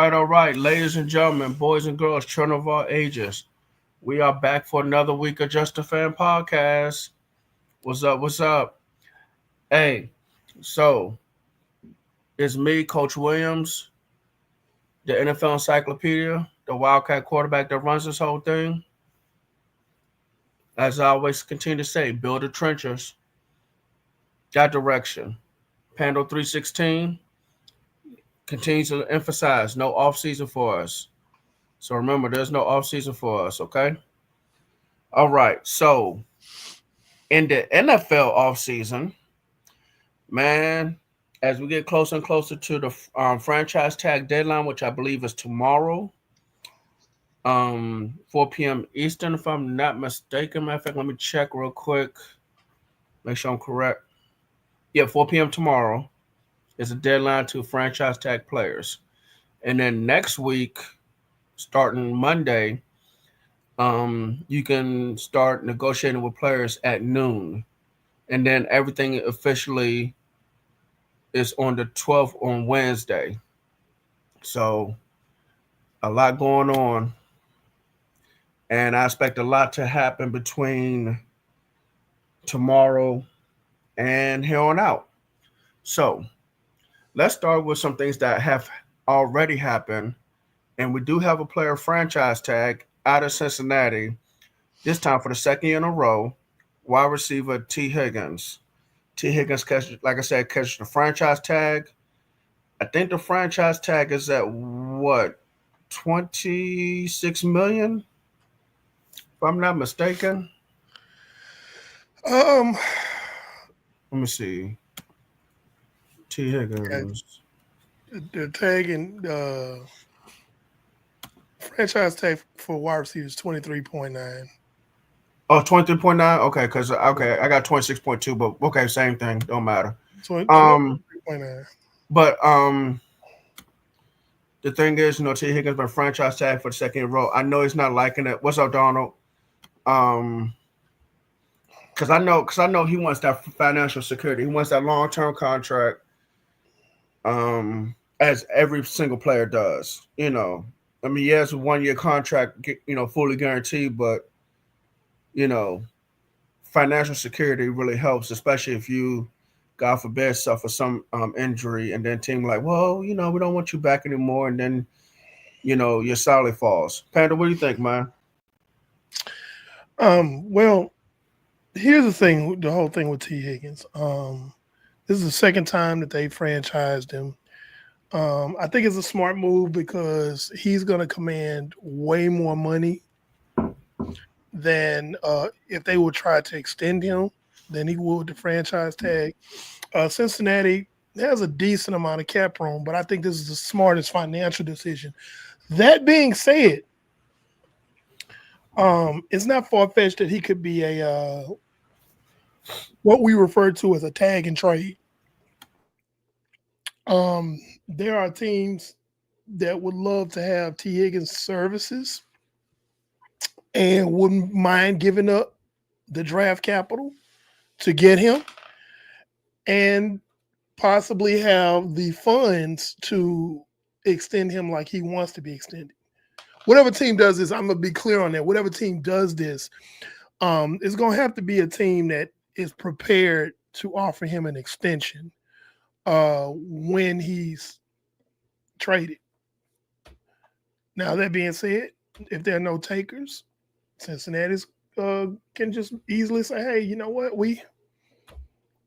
All right. Ladies and gentlemen, boys and girls, children of all ages, we are back for another week of Just a Fan podcast. What's up? What's up? Hey, so it's me, Coach Williams, the NFL Encyclopedia, the Wildcat quarterback that runs this whole thing. As I always continue to say, build the trenches, that direction. Pando 316 continues to emphasize no off season for us. So remember, there's no off season for us, okay? All right. So in the NFL offseason, man, as we get closer and closer to the franchise tag deadline, which I believe is tomorrow, 4 p.m. Eastern, if I'm not mistaken. Matter of fact, let me check real quick, make sure I'm correct. Yeah, 4 p.m. tomorrow is a deadline to franchise tag players. And then next week, starting Monday, you can start negotiating with players at noon. And then everything officially is on the 12th on Wednesday. So a lot going on. And I expect a lot to happen between tomorrow and here on out. So let's start with some things that have already happened. And we do have a player franchise tag out of Cincinnati, this time for the second year in a row, wide receiver T. Higgins. T. Higgins, like I said, catches the franchise tag. I think the franchise tag is at what, 26 million, if I'm not mistaken. Um, Let me see. T. Higgins. the tag and franchise tag for wide receivers 23.9. Oh, 23.9? Okay, because I got 26.2, but okay, same thing. Don't matter. 23.9. But the thing is, T. Higgins been franchise tag for the second year in a row. I know he's not liking it. What's up, Donald? Because I know he wants that financial security. He wants that long term contract. As every single player does. I mean, yes, a 1 year contract, fully guaranteed, but you know, financial security really helps, especially if you, God forbid, suffer some injury, and then team like, well, we don't want you back anymore, and then your salary falls. Panda, what do you think, man? Well, here's the thing, the whole thing with T. Higgins. This is the second time that they franchised him. I think it's a smart move because he's going to command way more money than if they would try to extend him than he would the franchise tag. Cincinnati has a decent amount of cap room, but I think this is the smartest financial decision. That being said, it's not far-fetched that he could be a what we refer to as a tag and trade. There are teams that would love to have T. Higgins' services and wouldn't mind giving up the draft capital to get him and possibly have the funds to extend him like he wants to be extended. Whatever team does this, I'm going to be clear on that. Whatever team does this, it's going to have to be a team that is prepared to offer him an extension when he's traded. Now, that being said, if there are no takers, Cincinnati's can just easily say, hey, you know what?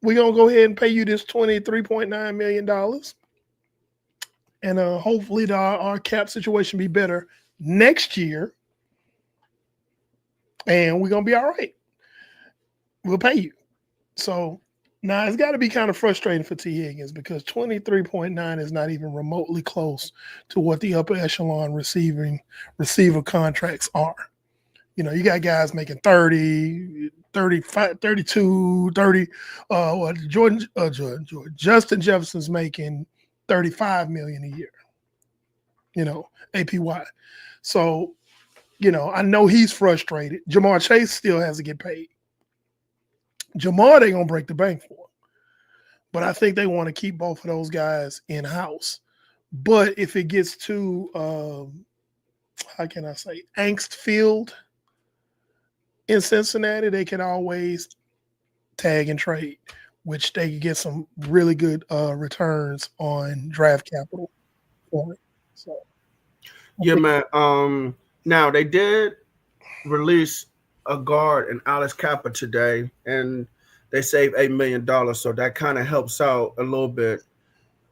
we're gonna go ahead and pay you this $23.9 million, and hopefully our cap situation be better next year, and we're gonna be all right. We'll pay you. So now it's got to be kind of frustrating for T. Higgins because 23.9 is not even remotely close to what the upper echelon receiver contracts are. You got guys making 30, 35, 32, 30. Jordan. Justin Jefferson's making 35 million a year, APY. So, I know he's frustrated. Jamar Chase still has to get paid. Jamar, they gonna break the bank for. But I think they want to keep both of those guys in house. But if it gets too, how can I say, angst filled in Cincinnati, they can always tag and trade, which they can get some really good returns on draft capital for it. So, Yeah, man. Now they did release a guard in Alice Kappa today, and they saved $8 million. So that kind of helps out a little bit.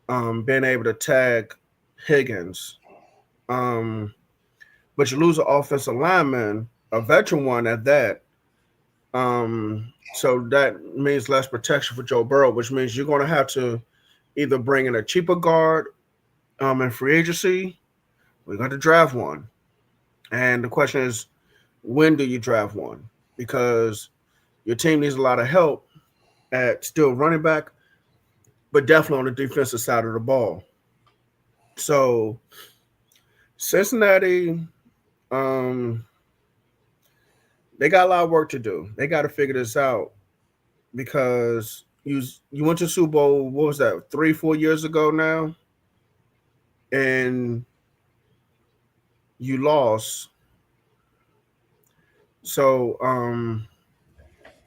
Being able to tag Higgins. Um, but you lose an offensive lineman, a veteran one at that. So that means less protection for Joe Burrow, which means you're going to have to either bring in a cheaper guard in free agency. We're going to draft one. And the question is, when do you draft one? Because your team needs a lot of help at still running back, but definitely on the defensive side of the ball. So Cincinnati, um, they got a lot of work to do. They got to figure this out because you went to Super Bowl. What was that? 3-4 years ago now, and you lost. So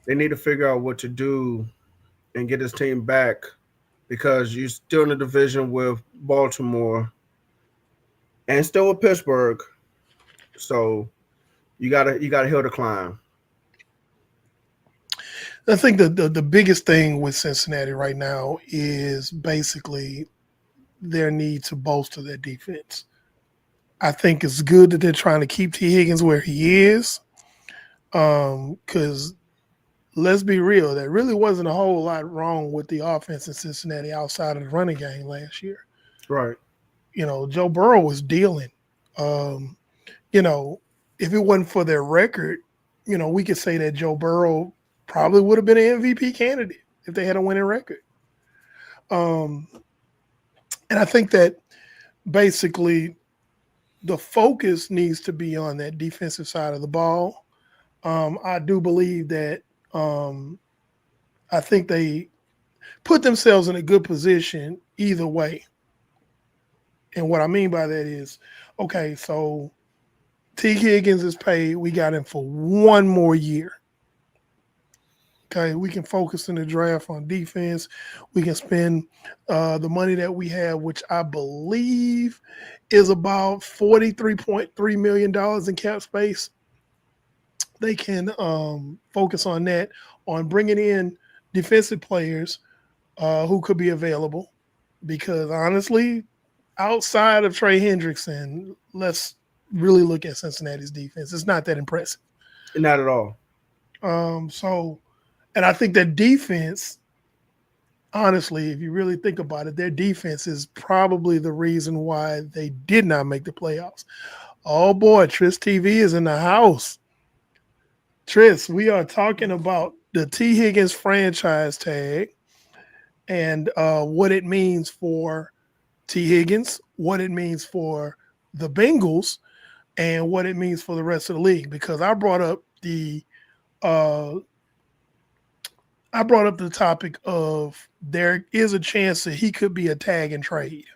they need to figure out what to do and get this team back because you're still in the division with Baltimore and still with Pittsburgh. So you gotta hill the climb. I think the biggest thing with Cincinnati right now is basically their need to bolster their defense. I think it's good that they're trying to keep T. Higgins where he is, because let's be real, there really wasn't a whole lot wrong with the offense in Cincinnati outside of the running game last year. Right. Joe Burrow was dealing. Um, if it wasn't for their record, we could say that Joe Burrow probably would have been an MVP candidate if they had a winning record. Um, and I think that basically the focus needs to be on that defensive side of the ball. I do believe that I think they put themselves in a good position either way. And what I mean by that is, okay, so T. Higgins is paid. We got him for one more year. Okay, we can focus in the draft on defense. We can spend the money that we have, which I believe is about $43.3 million in cap space. They can focus on that, on bringing in defensive players who could be available. Because honestly, outside of Trey Hendrickson, let's really look at Cincinnati's defense. It's not that impressive. Not at all. And I think that defense, honestly, if you really think about it, their defense is probably the reason why they did not make the playoffs. Oh boy, Tris TV is in the house. Tris, we are talking about the T. Higgins franchise tag and what it means for T. Higgins, what it means for the Bengals, and what it means for the rest of the league. Because I brought up the topic of there is a chance that he could be a tag and trade.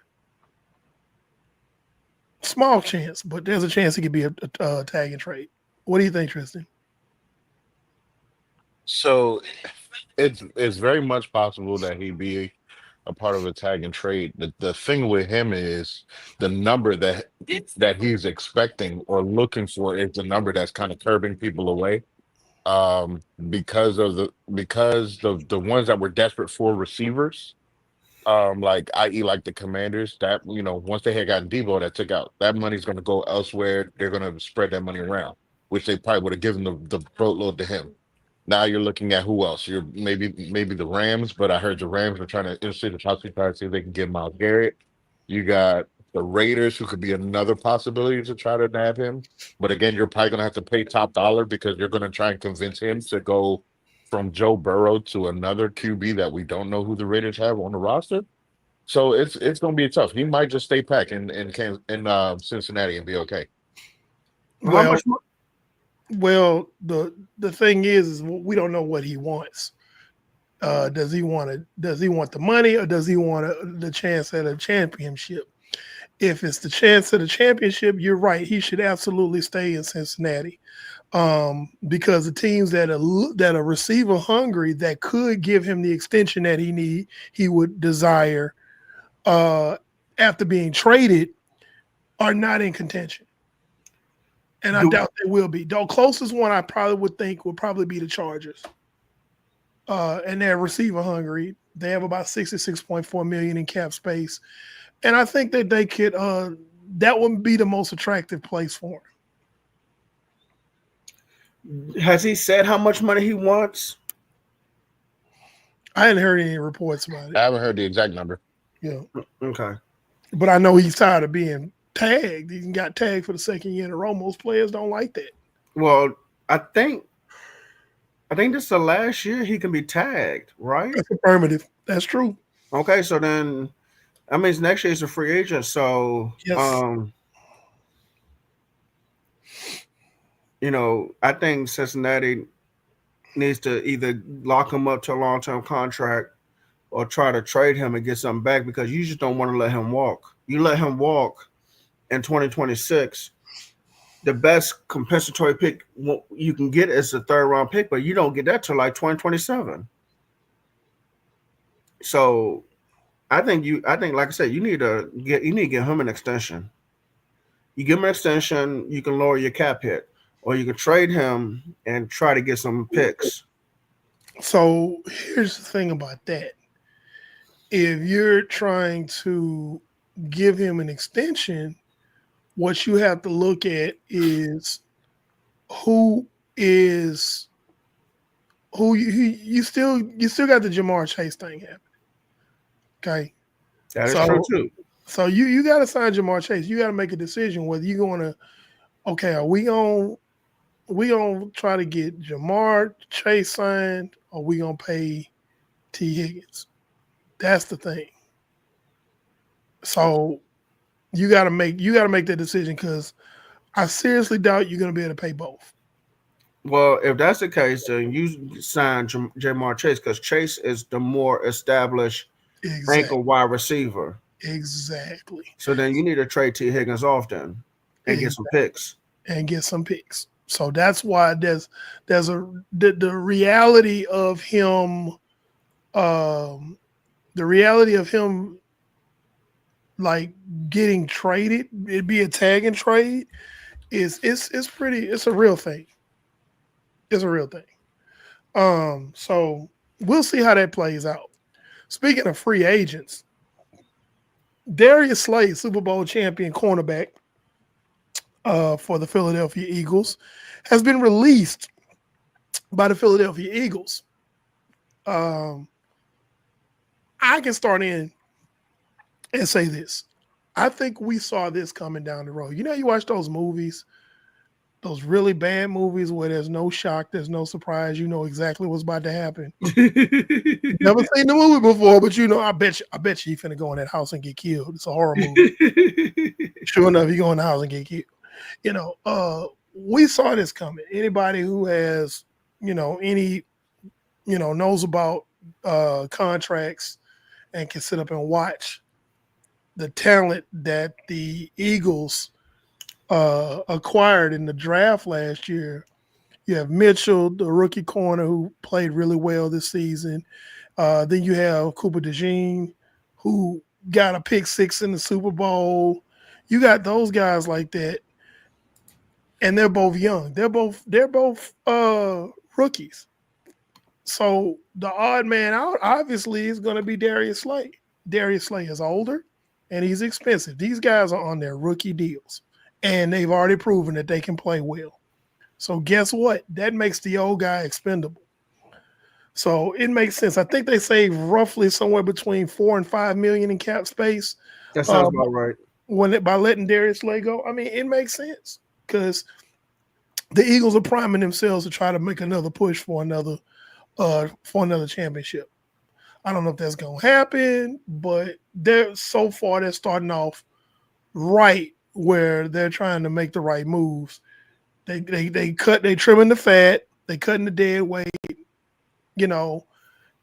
Small chance, but there's a chance he could be a tag and trade. What do you think, Tristan? So it's very much possible that he be a part of a tag and trade. The thing with him is the number that he's expecting or looking for is the number that's kind of curbing people away. because of the ones that were desperate for receivers, like i.e. like the Commanders, that once they had gotten Debo, that took out that money's going to go elsewhere. They're going to spread that money around, which they probably would have given the boatload to him. Now you're looking at who else? You're maybe the Rams, but I heard the Rams are trying to interested to possibly try to see if they can get Myles Garrett. You got the Raiders, who could be another possibility to try to nab him. But again, you're probably gonna have to pay top dollar because you're gonna try and convince him to go from Joe Burrow to another QB that we don't know who the Raiders have on the roster. So it's gonna be tough. He might just stay back in Cincinnati and be okay. How Well, much? the thing is we don't know what he wants. Does he want the money, or does he want the chance at a championship? If it's the chance at a championship, you're right. He should absolutely stay in Cincinnati, because the teams that are receiver hungry that could give him the extension that he would desire after being traded are not in contention. And I doubt they will be. The closest one I probably would think would probably be the Chargers. And they're receiver hungry. They have about $66.4 million in cap space. And I think that they could that would be the most attractive place for him. Has he said how much money he wants? I hadn't heard any reports about it. I haven't heard the exact number. Yeah. Okay. But I know he's tired of being tagged. He got tagged for the second year in a row. Most players don't like that. Well, I think this is the last year he can be tagged, right? That's affirmative. That's true. Okay, so then I mean next year he's a free agent. So Yes. I think Cincinnati needs to either lock him up to a long-term contract or try to trade him and get something back, because you just don't want to let him walk. You let him walk in 2026, the best compensatory pick you can get is a third-round pick, but you don't get that till like 2027. So I think, like I said, you need to get him an extension. You give him an extension, you can lower your cap hit, or you can trade him and try to get some picks. So here's the thing about that. If you're trying to give him an extension, what you have to look at is who you still got the Jamar Chase thing happening. Okay. That is true too. So you got to sign Jamar Chase. You got to make a decision whether you're going to, okay, are we going to try to get Jamar Chase signed, or are we going to pay T. Higgins? That's the thing. So you got to make that decision, because I seriously doubt you're going to be able to pay both. Well, if that's the case, then you sign Jamar Chase, because Chase is the more established anchor wide receiver. Exactly. So then you need to trade T. Higgins off then and get some picks. So that's why there's the reality of him. The reality of him, like getting traded, it'd be a tag and trade. It's a real thing. It's a real thing. So we'll see how that plays out. Speaking of free agents, Darius Slay, Super Bowl champion cornerback for the Philadelphia Eagles, has been released by the Philadelphia Eagles. I can start in and say this. I think we saw this coming down the road. You watch those movies, those really bad movies where there's no shock, there's no surprise. You know exactly what's about to happen. Never seen the movie before, but I bet you he finna go in that house and get killed. It's a horror movie. Sure enough, he go in the house and get killed. We saw this coming. Anybody who has, knows about contracts and can sit up and watch the talent that the Eagles acquired in the draft last year. You have Mitchell, the rookie corner, who played really well this season. Then you have Cooper DeJean, who got a pick 6 in the Super Bowl. You got those guys like that, and they're both young. They're both rookies. So the odd man out obviously is going to be Darius Slay. Darius Slay is older and he's expensive. These guys are on their rookie deals and they've already proven that they can play well. So guess what? That makes the old guy expendable. So it makes sense. I think they save roughly somewhere between 4 and 5 million in cap space. That sounds about right. By letting Darius Slay go. I mean, it makes sense because the Eagles are priming themselves to try to make another push for another championship. I don't know if that's gonna happen, but they're starting off right where they're trying to make the right moves. They trimming the fat, they cutting the dead weight,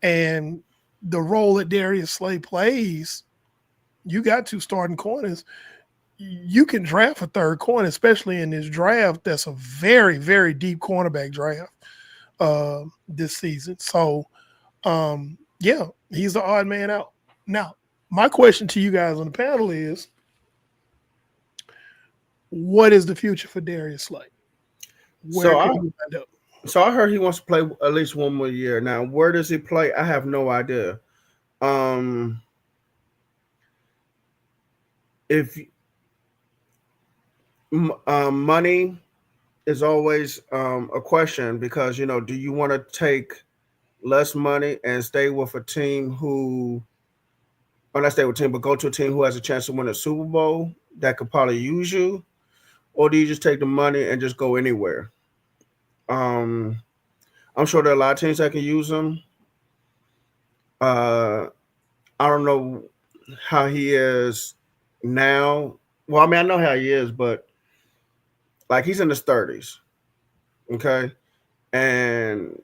and the role that Darius Slay plays, you got 2 starting corners. You can draft a third corner, especially in this draft. That's a very, very deep cornerback draft this season. So, yeah, he's the odd man out. Now, my question to you guys on the panel is, what is the future for Darius Slay? Where can he wind up? So I heard he wants to play at least one more year. Now, where does he play? I have no idea. If money is always a question because, do you want to take less money and stay with a team or not stay with a team, but go to a team who has a chance to win a Super Bowl that could probably use you? Or do you just take the money and just go anywhere? I'm sure there are a lot of teams that can use him. I don't know how he is now. Well, I mean, I know how he is, but like he's in his 30s. Okay. And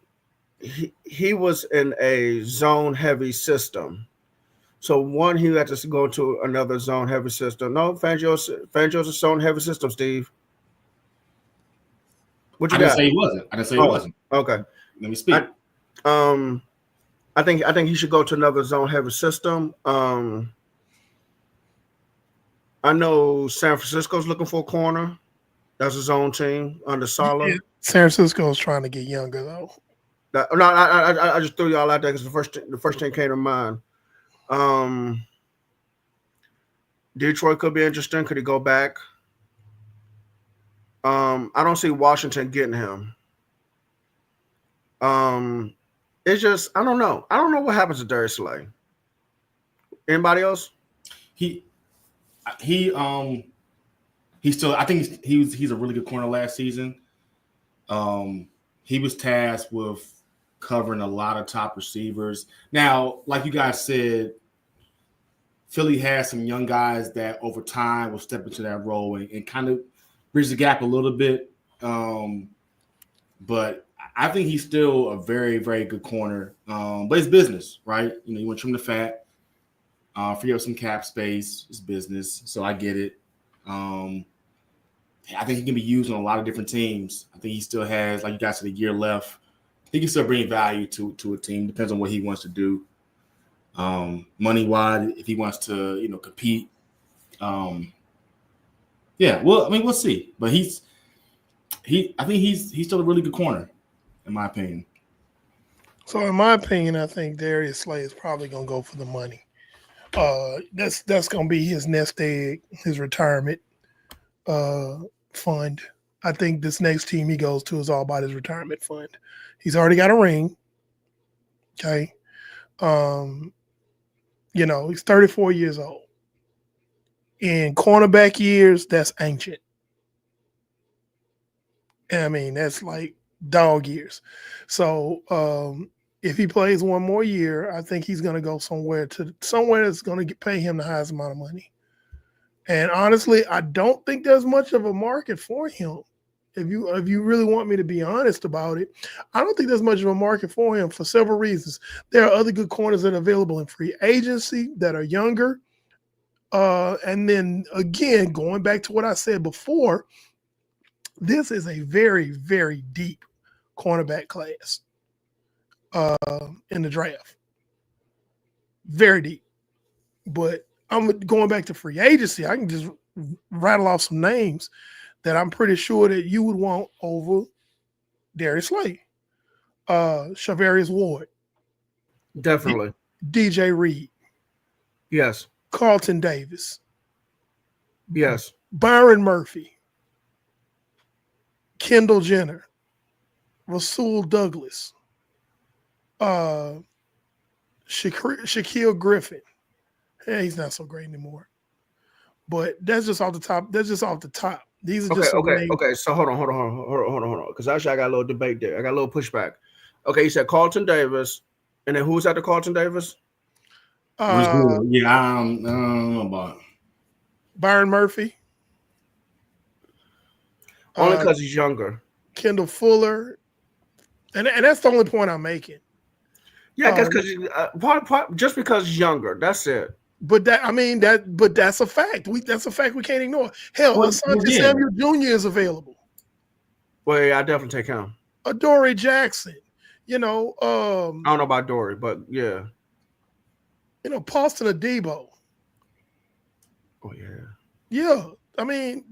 he was in a zone heavy system. So one, he had to go to another zone heavy system. No, Fangio's a zone heavy system, Steve. What you got? I didn't say he wasn't. Okay. Let me speak. I think he should go to another zone heavy system. I know San Francisco's looking for a corner. That's his own team under Saleh. Yeah, San Francisco's trying to get younger though. I just threw y'all out there because the first thing came to mind. Detroit could be interesting. Could he go back? I don't see Washington getting him. It's just I don't know. I don't know what happens to Darius Slay. Anybody else? He's still. I think he's a really good corner last season. He was tasked with covering a lot of top receivers. Now, like you guys said, Philly has some young guys that over time will step into that role and kind of bridge the gap a little bit. But I think he's still a very, very good corner. But it's business, right? You want to trim the fat, free up some cap space. It's business, so I get it. I think he can be used on a lot of different teams. I think he still has, like you guys said, a year left. He can still bring value to a team. Depends on what he wants to do. Money-wise, if he wants to, compete. Yeah, well, I mean, we'll see. But I think he's still a really good corner, in my opinion. So in my opinion, I think Darius Slay is probably gonna go for the money. That's gonna be his nest egg, his retirement fund. I think this next team he goes to is all about his retirement fund. He's already got a ring. Okay. He's 34 years old. In cornerback years, that's ancient. I mean, that's like dog years. So if he plays one more year, I think he's going to go somewhere that's going to pay him the highest amount of money. And honestly, I don't think there's much of a market for him. If you really want me to be honest about it, I don't think there's much of a market for him for several reasons. There are other good corners that are available in free agency that are younger. And then again, going back to what I said before, this is a very, very deep cornerback class in the draft. Very deep. But I'm going back to free agency. I can just rattle off some names that I'm pretty sure that you would want over Darius Slay. Shavarius Ward, Definitely. DJ Reed, Yes. Carlton Davis, Yes. Byron Murphy, Kendall Jenner, Rasul Douglas, Shaquille Griffin. Yeah, he's not so great anymore. But that's just off the top. That's just off the top. These are just some names. Okay. So hold on. Because actually, I got a little debate there. I got a little pushback. Okay, you said Carlton Davis, and then who's after Carlton Davis? Yeah, I don't know about Byron Murphy. Only because he's younger. Kendall Fuller. And that's the only point I'm making. Yeah, I guess because just because he's younger. That's it. But that's a fact. That's a fact we can't ignore. Hell, Asante Samuel Jr. is available. Well, yeah, I definitely take him. Adoree Jackson. I don't know about Dory, but yeah. Paulson Adebo. Oh yeah. Yeah. I mean,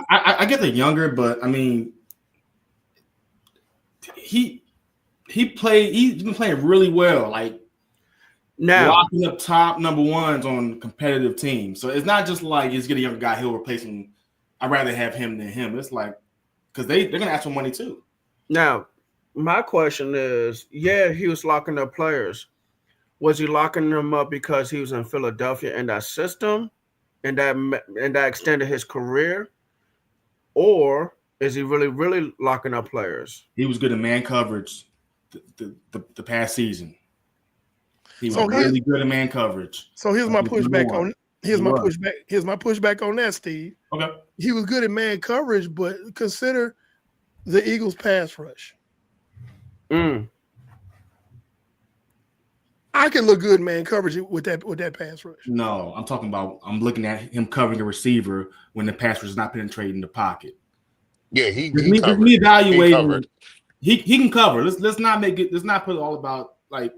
I get the younger, but I mean, he's been playing really well. Like now locking up top number ones on competitive teams. So it's not just like he's getting a younger guy, he'll replace him. I'd rather have him than him. It's like because they're gonna ask for money too. Now, my question is, he was locking up players. Was he locking them up because he was in Philadelphia in that system, and that extended his career, or is he really locking up players? He was good in man coverage the past season. He was really good in man coverage. So here's my pushback on that, Steve. Okay. He was good in man coverage, but consider the Eagles pass rush. I can look good in man coverage with that pass rush. No, I'm looking at him covering a receiver when the pass rush is not penetrating the pocket. Yeah, he evaluating. He can cover. Let's not make it. Let's not put it all about like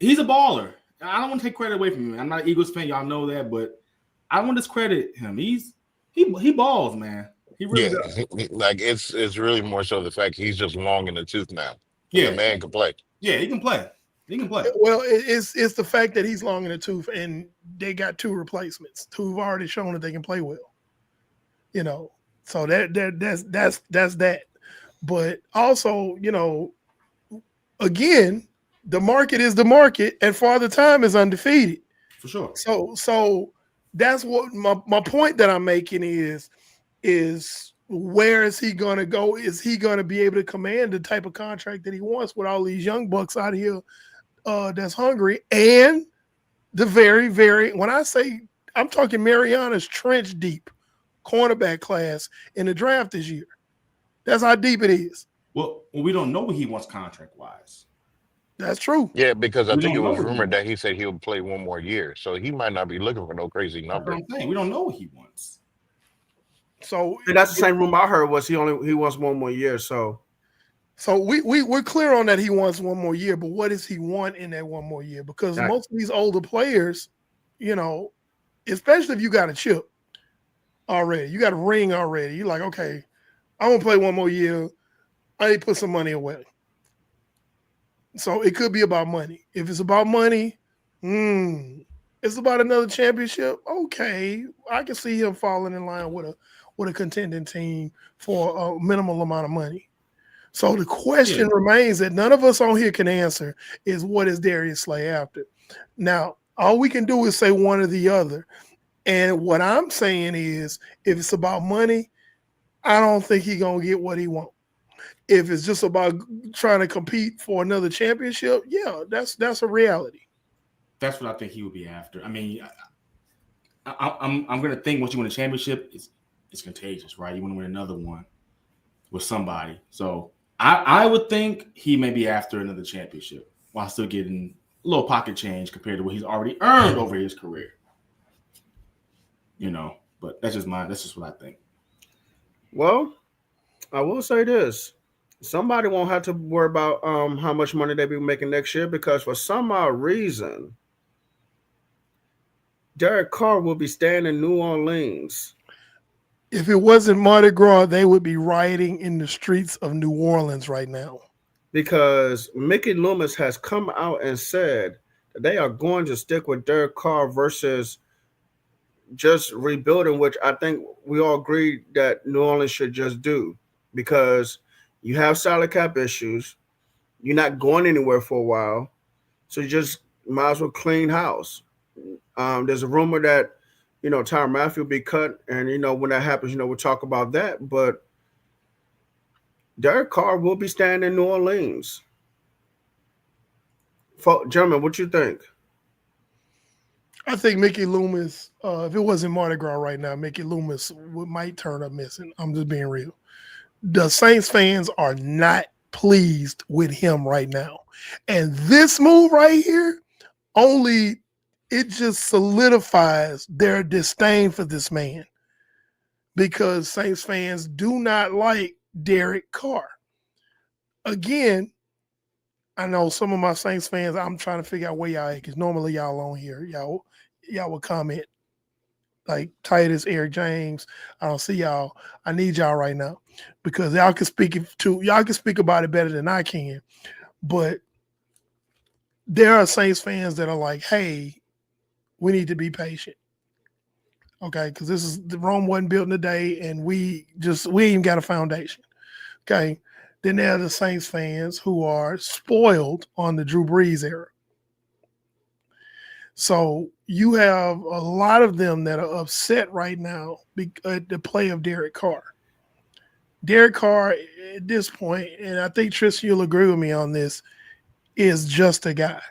he's a baller. I don't want to take credit away from him. I'm not an Eagles fan, y'all know that, but I don't want to discredit him. He balls, man. He really does. Like it's really more so the fact he's just long in the tooth now. Yeah, the man can play. Yeah, he can play. He can play. Well, it's the fact that he's long in the tooth, and they got two replacements who've already shown that they can play well. So that's that. But also, again, the market is the market, and Father Time is undefeated. For sure. So that's what my point that I'm making is where is he going to go? Is he going to be able to command the type of contract that he wants with all these young bucks out here that's hungry? And the very, very, when I say I'm talking Mariana's trench deep cornerback class in the draft this year. That's how deep it is. Well, we don't know what he wants contract-wise. That's true. Yeah, because I think it was rumored that he said he would play one more year. So he might not be looking for no crazy number. That's what I'm saying. We don't know what he wants. So and that's the same rumor I heard was he wants one more year. So we're clear on that he wants one more year, but what does he want in that one more year? Because most of these older players, especially if you got a chip already, you got a ring already, you're like, okay, I'm gonna play one more year. I need to put some money away. So it could be about money. If it's about money, it's about another championship. Okay, I can see him falling in line with a contending team for a minimal amount of money. So the question remains that none of us on here can answer is what is Darius Slay after? Now, all we can do is say one or the other. And what I'm saying is if it's about money, I don't think he's going to get what he wants. If it's just about trying to compete for another championship, that's a reality. That's what I think he would be after. I mean, I'm going to think once you win a championship, it's contagious, right? You want to win another one with somebody. So I would think he may be after another championship while still getting a little pocket change compared to what he's already earned over his career. But that's just what I think. Well, I will say this. Somebody won't have to worry about how much money they be making next year because for some odd reason, Derek Carr will be staying in New Orleans. If it wasn't Mardi Gras, they would be rioting in the streets of New Orleans right now. because Mickey Loomis has come out and said that they are going to stick with Derek Carr versus just rebuilding, which I think we all agree that New Orleans should just do because you have salary cap issues. You're not going anywhere for a while. So you just might as well clean house. There's a rumor that, Tyrann Mathieu will be cut. And, when that happens, we'll talk about that. But Derek Carr will be staying in New Orleans. Gentlemen, what you think? I think Mickey Loomis, if it wasn't Mardi Gras right now, Mickey Loomis might turn up missing. I'm just being real. The Saints fans are not pleased with him right now. And this move right here, it just solidifies their disdain for this man because Saints fans do not like Derek Carr. Again, I know some of my Saints fans, I'm trying to figure out where y'all at because normally y'all on here. Y'all will comment like Titus, Eric James. I don't see y'all. I need y'all right now because y'all can speak about it better than I can. But there are Saints fans that are like, hey, we need to be patient. Okay, because the Rome wasn't built in a day and we ain't got a foundation. Okay. Then there are the Saints fans who are spoiled on the Drew Brees era. So you have a lot of them that are upset right now at the play of Derek Carr. Derek Carr at this point, and I think Tristan, you'll agree with me on this, is just a guy.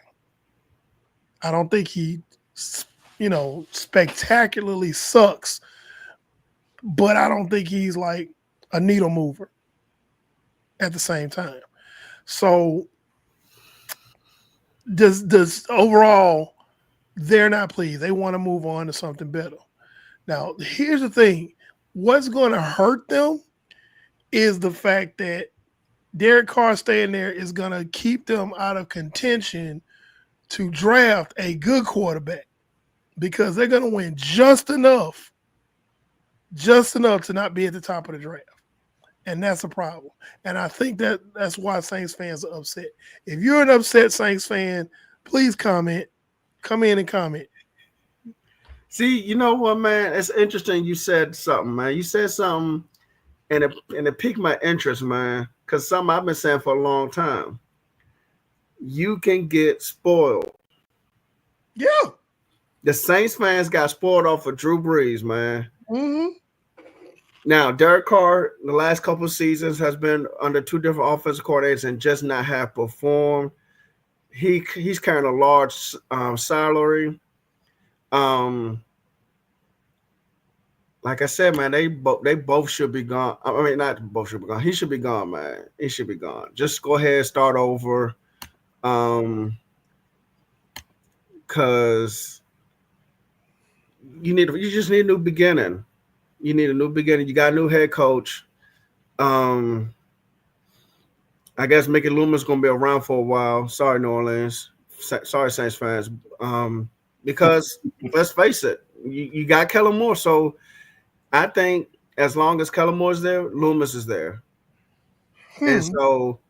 I don't think he, spectacularly sucks, but I don't think he's like a needle mover at the same time. So does overall, they're not pleased. They want to move on to something better. Now, here's the thing. What's going to hurt them is the fact that Derek Carr staying there is going to keep them out of contention to draft a good quarterback because they're going to win just enough to not be at the top of the draft. And that's a problem. And I think that's why Saints fans are upset. If you're an upset Saints fan, please comment. Come in and comment. See, you know what, man? It's interesting you said something, man. You said something and it piqued my interest, man, because something I've been saying for a long time. You can get spoiled. Yeah. The Saints fans got spoiled off of Drew Brees, man. Mm-hmm. Now, Derek Carr, the last couple of seasons, has been under two different offensive coordinators and just not have performed. He's carrying a large salary. Like I said, man, they both should be gone. I mean, not both should be gone. He should be gone, man. He should be gone. Just go ahead and start over. Because you just need a new beginning. You need a new beginning. You got a new head coach. I guess Mickey Loomis is going to be around for a while. Sorry, New Orleans. Sorry, Saints fans. Because let's face it, you got Kellen Moore. So I think as long as Kellen Moore is there, Loomis is there. And so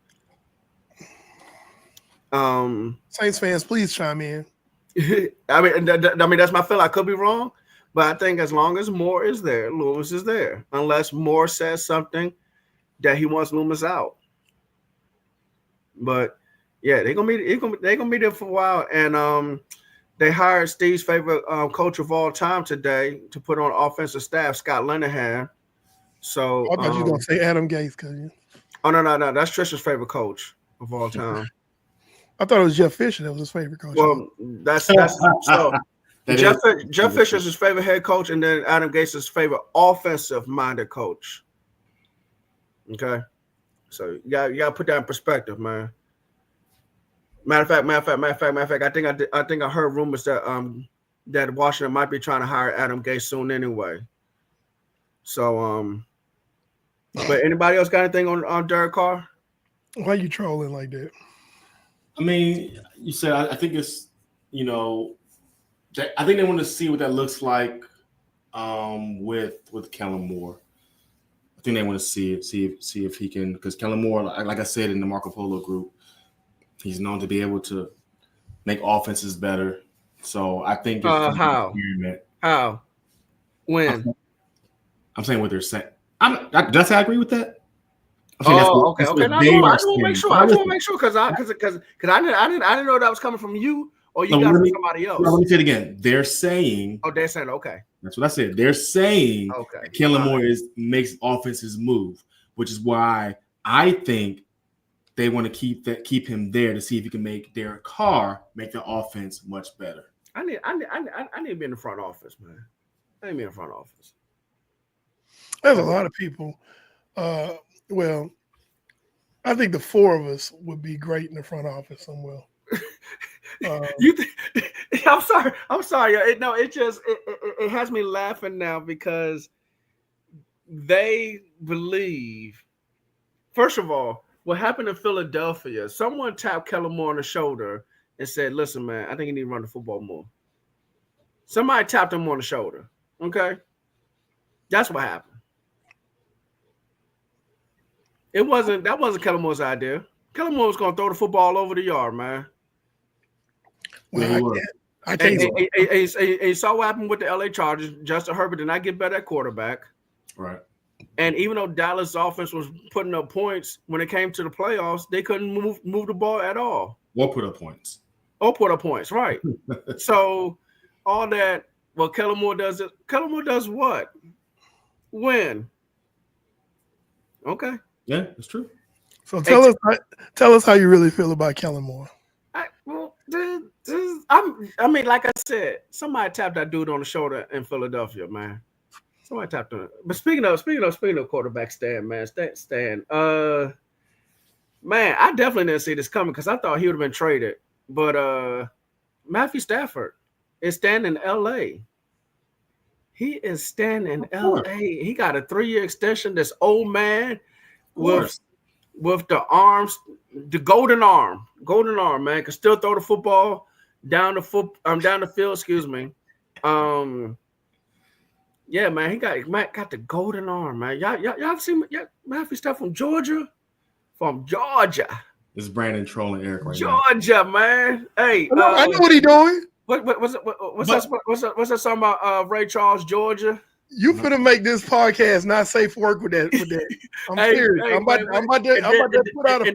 Saints fans, please chime in. I mean, that's my feeling. I could be wrong. But I think as long as Moore is there, Loomis is there. Unless Moore says something that he wants Loomis out. But yeah, they're gonna be there for a while. And they hired Steve's favorite coach of all time today to put on offensive staff, Scott Linehan. So I thought you were gonna say Adam Gase, couldn't you? Oh no, that's Trisha's favorite coach of all time. I thought it was Jeff Fisher that was his favorite coach. Well, that's so. Jeff Fisher's his favorite head coach, and then Adam Gase is his favorite offensive-minded coach. Okay, so you got to put that in perspective, man. Matter of fact, I think I heard rumors that Washington might be trying to hire Adam Gase soon anyway. So but anybody else got anything on Derek Carr? Why are you trolling like that? I mean, you said I think it's I think they want to see what that looks like with Kellen Moore. think they want to see if he can, because Kellen Moore, like I said in the Marco Polo group, he's known to be able to make offenses better. So I think how? When? I'm saying what they're saying. Did I say I agree with that? Okay. No, I just want to make sure. I just want to make sure because I didn't know that was coming from you or you got from somebody else. Let me say it again. They're saying. Oh, they're saying okay. That's what I said. They're saying that Kellen Moore makes offenses move, which is why I think they want to keep him there to see if he can make Derek Carr make the offense much better. I need to be in the front office, man. I need to be in the front office. There's a lot of people. Well, I think the four of us would be great in the front office somewhere. I'm sorry. It has me laughing now because they believe. First of all, what happened in Philadelphia? Someone tapped Kellen Moore on the shoulder and said, "Listen, man, I think you need to run the football more." Somebody tapped him on the shoulder. Okay, that's what happened. That wasn't Kellen Moore's idea. Kellen Moore was going to throw the football all over the yard, man. Well, I can't. And saw what happened with the LA Chargers. Justin Herbert did not get better at quarterback. Right. And even though Dallas offense was putting up points, when it came to the playoffs, they couldn't move the ball at all. Or put up points. Right. So all that, well, Kellen Moore does it. Kellen Moore does what? When? Okay. Yeah, that's true. So tell us how you really feel about Kellen Moore. Like I said, somebody tapped that dude on the shoulder in Philadelphia, man. Somebody tapped on it. But speaking of quarterback Stan, man, man, I definitely didn't see this coming because I thought he would have been traded. But Matthew Stafford is staying in LA. He is staying in LA. He got a 3-year extension. This old man with the arms, the golden arm, man, can still throw the football down the field. Excuse me. Yeah, man, he got the golden arm, man. Y'all seen Matthew Stafford from Georgia? From Georgia. This is Brandon trolling Eric right Georgia, man. Hey, I know what he's doing. What's that song about Ray Charles, Georgia? You finna make this podcast not safe for work with that. I'm serious. I'm about to put out a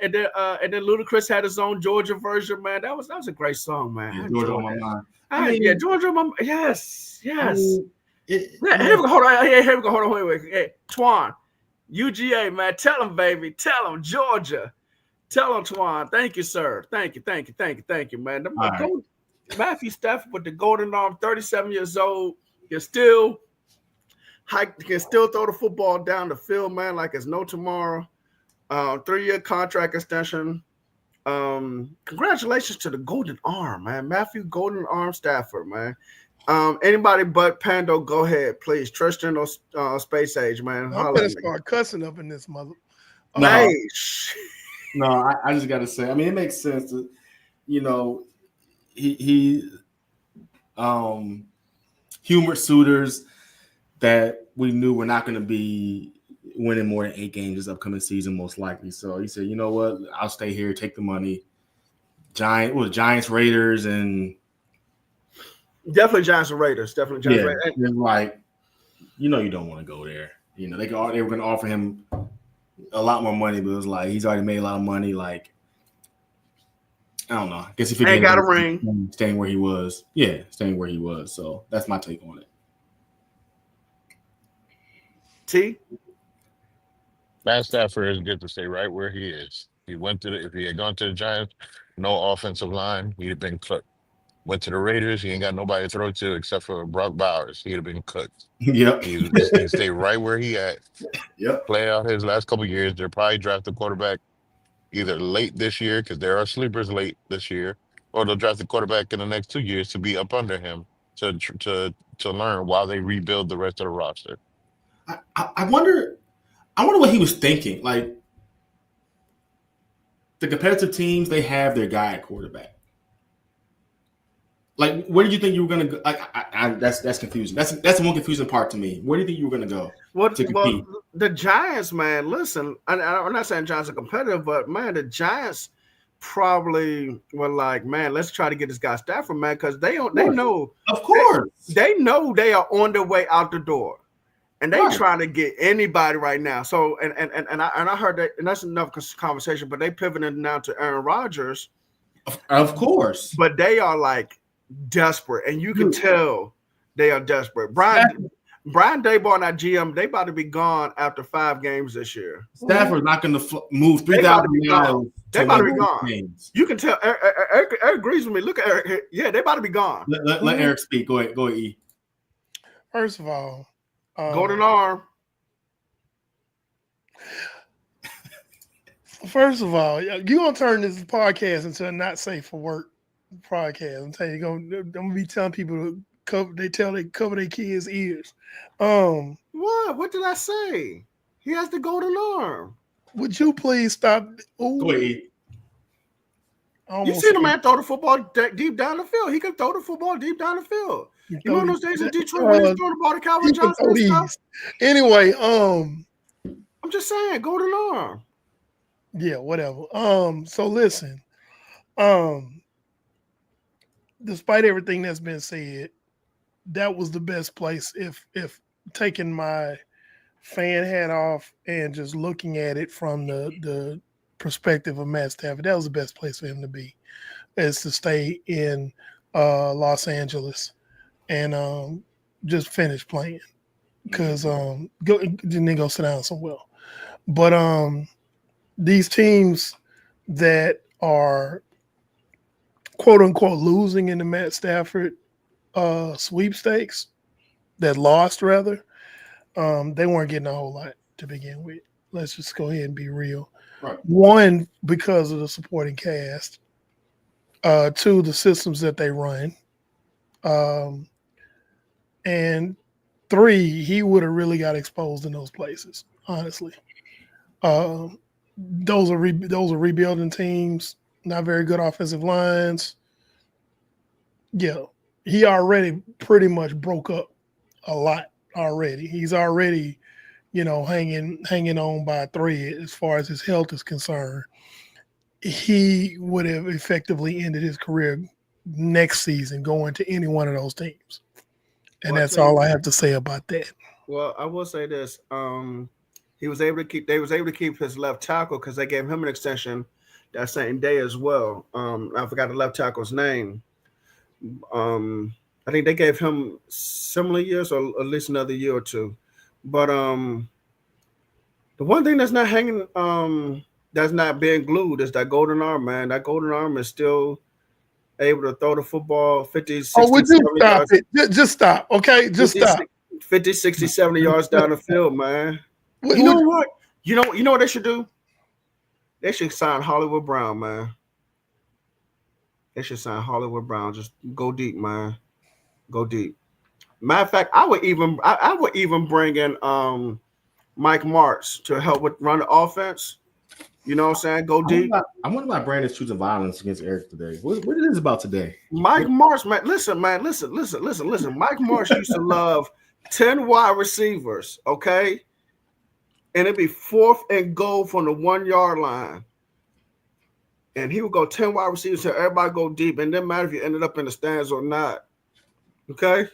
and then Ludacris had his own Georgia version, man. That was a great song, man. Yeah, Georgia on my mind. Georgia on my mind. Yes. Here we go. Hold on. Wait. Hey, Twan, UGA, man. Tell him, baby. Tell him, Georgia. Tell him, Twan. Thank you, sir. Thank you, man. Matthew Stafford with the golden arm, 37 years old. Can still throw the football down the field, man, like it's no tomorrow. 3-year contract extension. Congratulations to the golden arm, man. Matthew Golden Arm Stafford, man. Anybody but Pando, go ahead, please. Tristan or Space Age, man. I'm gonna start cussing up in this mother. Nice. No, I just gotta say, I mean, it makes sense that, he humor suitors that we knew were not going to be winning more than 8 games this upcoming season, most likely. So he said, you know what, I'll stay here, take the money. Giants, Raiders, and definitely Giants and Raiders. Definitely Giants. Raiders. And like, you don't want to go there. They were going to offer him a lot more money, but it was like he's already made a lot of money. Like, I don't know. I guess if he ain't got a ring, staying where he was. Yeah, staying where he was. So that's my take on it. T. Matt Stafford is good to stay right where he is. If he had gone to the Giants, no offensive line, he'd have been cooked. Went to the Raiders, he ain't got nobody to throw to except for Brock Bowers. He'd have been cooked. Yep. He stay right where he at. Yep. Play out his last couple of years. They'll probably draft a quarterback either late this year, because there are sleepers late this year, or they'll draft a quarterback in the next 2 years to be up under him to learn while they rebuild the rest of the roster. I wonder what he was thinking. Like, the competitive teams, they have their guy at quarterback. Like, where did you think you were going to go? That's confusing. That's the one confusing part to me. Where do you think you were going to go? Well, to compete. the Giants, man. Listen, I'm not saying Giants are competitive, but man, the Giants probably were like, man, let's try to get this guy Stafford, man, because they know, of course, they know they are on their way out the door, and they trying to get anybody right now. So, and I heard that, and that's enough conversation. But they pivoted now to Aaron Rodgers, of course. but they are like desperate, and you can tell they are desperate. Brian Daboll and our GM, they about to be gone after 5 games this year. Stafford's not going to move 3,000 miles. They about to be gone. Games. You can tell. Eric agrees with me. Look at Eric. Yeah, they about to be gone. Let Eric speak. Go ahead, E. First of all, golden arm. First of all, you're gonna turn this podcast into a not safe for work podcast. I'm telling you, I'm gonna be telling people to cover their kids' ears. What did I say? He has the golden arm. Would you please stop? Ooh. Go ahead. You see the man throw the football deep down the field. He can throw the football deep down the field. You remember those days in Detroit when he was throwing the ball to Calvin Johnson and stuff? Anyway, I'm just saying, golden arm. Yeah, whatever. So listen, despite everything that's been said, that was the best place. If taking my fan hat off and just looking at it from the perspective of Matt Stafford, that was the best place for him to be, is to stay in Los Angeles and just finish playing, because then go sit down somewhere. But these teams that are quote unquote losing in the Matt Stafford sweepstakes, that lost rather, they weren't getting a whole lot to begin with. Let's just go ahead and be real. Right. 1, because of the supporting cast. 2, the systems that they run. And 3, he would have really got exposed in those places, honestly. Those are rebuilding teams, not very good offensive lines. Yeah, he already pretty much broke up a lot already. He's already, hanging on by a thread as far as his health is concerned. He would have effectively ended his career next season going to any one of those teams. And that's all I have to say about that. Well, I will say this. They was able to keep his left tackle because they gave him an extension that same day as well. I forgot the left tackle's name. I think they gave him similar years or at least another year or 2. But the one thing that's not hanging, that's not being glued is that golden arm, man. That golden arm is still able to throw the football 50, 60, would you stop yards. it? Just stop, okay? Just 50, stop. 50, 60, 70 yards down the field, man. You know what? You know what they should do? They should sign Hollywood Brown, man. They should sign Hollywood Brown. Just go deep, man. Go deep. Matter of fact, I would even bring in Mike Martz to help with run the offense. You know what I'm saying? Go deep. I wonder why Brandon's choosing violence against Eric today. What is this about today? Mike Martz, man. Listen. Mike Martz used to love 10 wide receivers, okay? And it'd be 4th and goal from the 1-yard line. And he would go 10 wide receivers so everybody go deep. And it didn't matter if you ended up in the stands or not. Okay?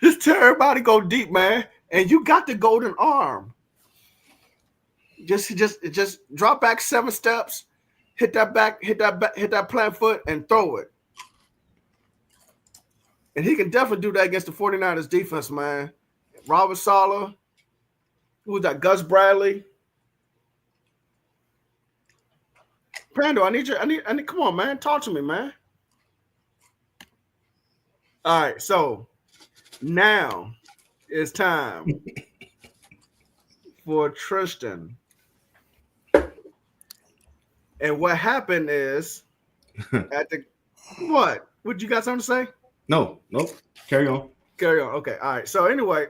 Just tell everybody go deep, man. And you got the golden arm. Just drop back 7 steps, hit that plant foot, and throw it. And he can definitely do that against the 49ers defense, man. Robert Saleh, who was that? Gus Bradley. Brando, I need. Come on, man. Talk to me, man. All right, so now it's time for Tristan. And what happened is at the what? Would you got something to say? No. Carry on. Okay. All right. So anyway,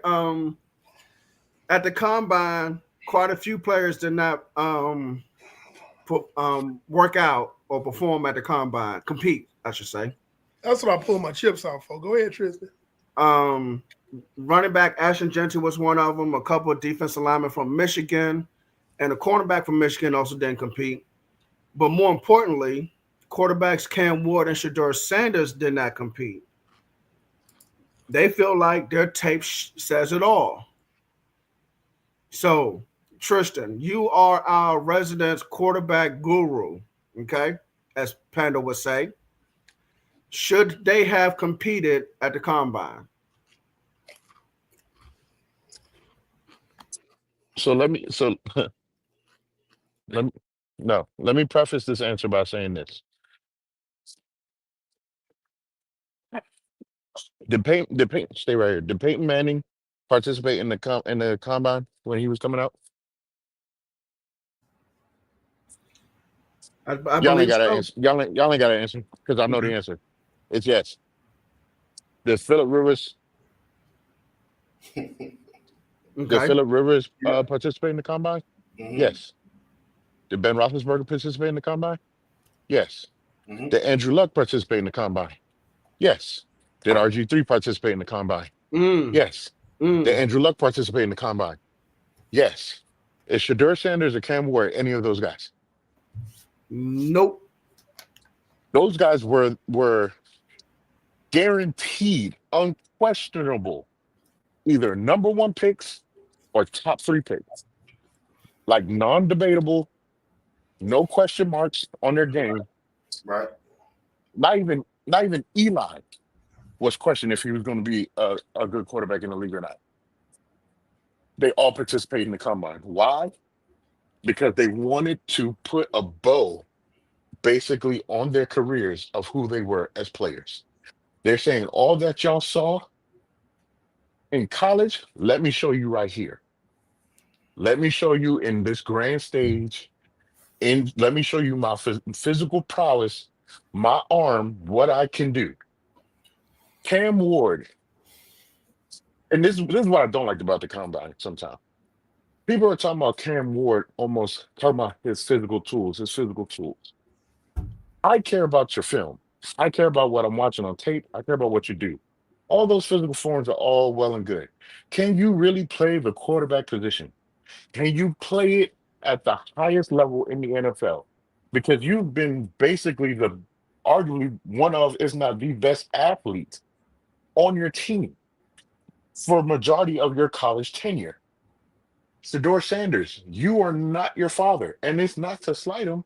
at the combine, quite a few players did not work out or perform at the combine, compete, I should say. That's what I pull my chips out for. Go ahead, Tristan. Running back Ashton Genty was one of them. A couple of defensive linemen from Michigan, and a cornerback from Michigan also didn't compete. But more importantly, quarterbacks Cam Ward and Shedeur Sanders did not compete. They feel like their tape says it all. So, Tristan, you are our resident quarterback guru, okay? As Panda would say. Should they have competed at the combine? So let me so let me no, let me preface this answer by saying this. Did Peyton stay right here? Did Peyton Manning participate in the combine when he was coming out? I Y'all ain't believe got to so. answer. Y'all ain't got to answer because I know the Mhm. answer. It's yes. Did Philip Rivers did Okay. Philip Rivers Yeah. participate in the combine? Mm-hmm. Yes. Did Ben Roethlisberger participate in the combine? Yes. Mm-hmm. Did Andrew Luck participate in the combine? Yes. Did RG3 participate in the combine? Mm, Yes. Did mm. Andrew Luck participate in the combine? Yes. Is Shadeur Sanders or Cam Ward any of those guys? Nope. Those guys were guaranteed, unquestionable, either number one picks or top three picks. Like non-debatable, no question marks on their game. Right. Not even Eli was questioned if he was going to be a good quarterback in the league or not. They all participate in the combine. Why? Because they wanted to put a bow basically on their careers of who they were as players. They're saying all that y'all saw in college, let me show you right here. Let me show you in this grand stage. Let me show you my physical prowess, my arm, what I can do. Cam Ward, and this is what I don't like about the combine sometimes. People are talking about Cam Ward almost talking about his physical tools, his physical tools. I care about your film. I care about what I'm watching on tape. I care about what you do. All those physical forms are all well and good. Can you really play the quarterback position? Can you play it at the highest level in the NFL? Because you've been basically the arguably one of, if not the best athlete on your team for majority of your college tenure. Shedeur Sanders, you are not your father. And it's not to slight him,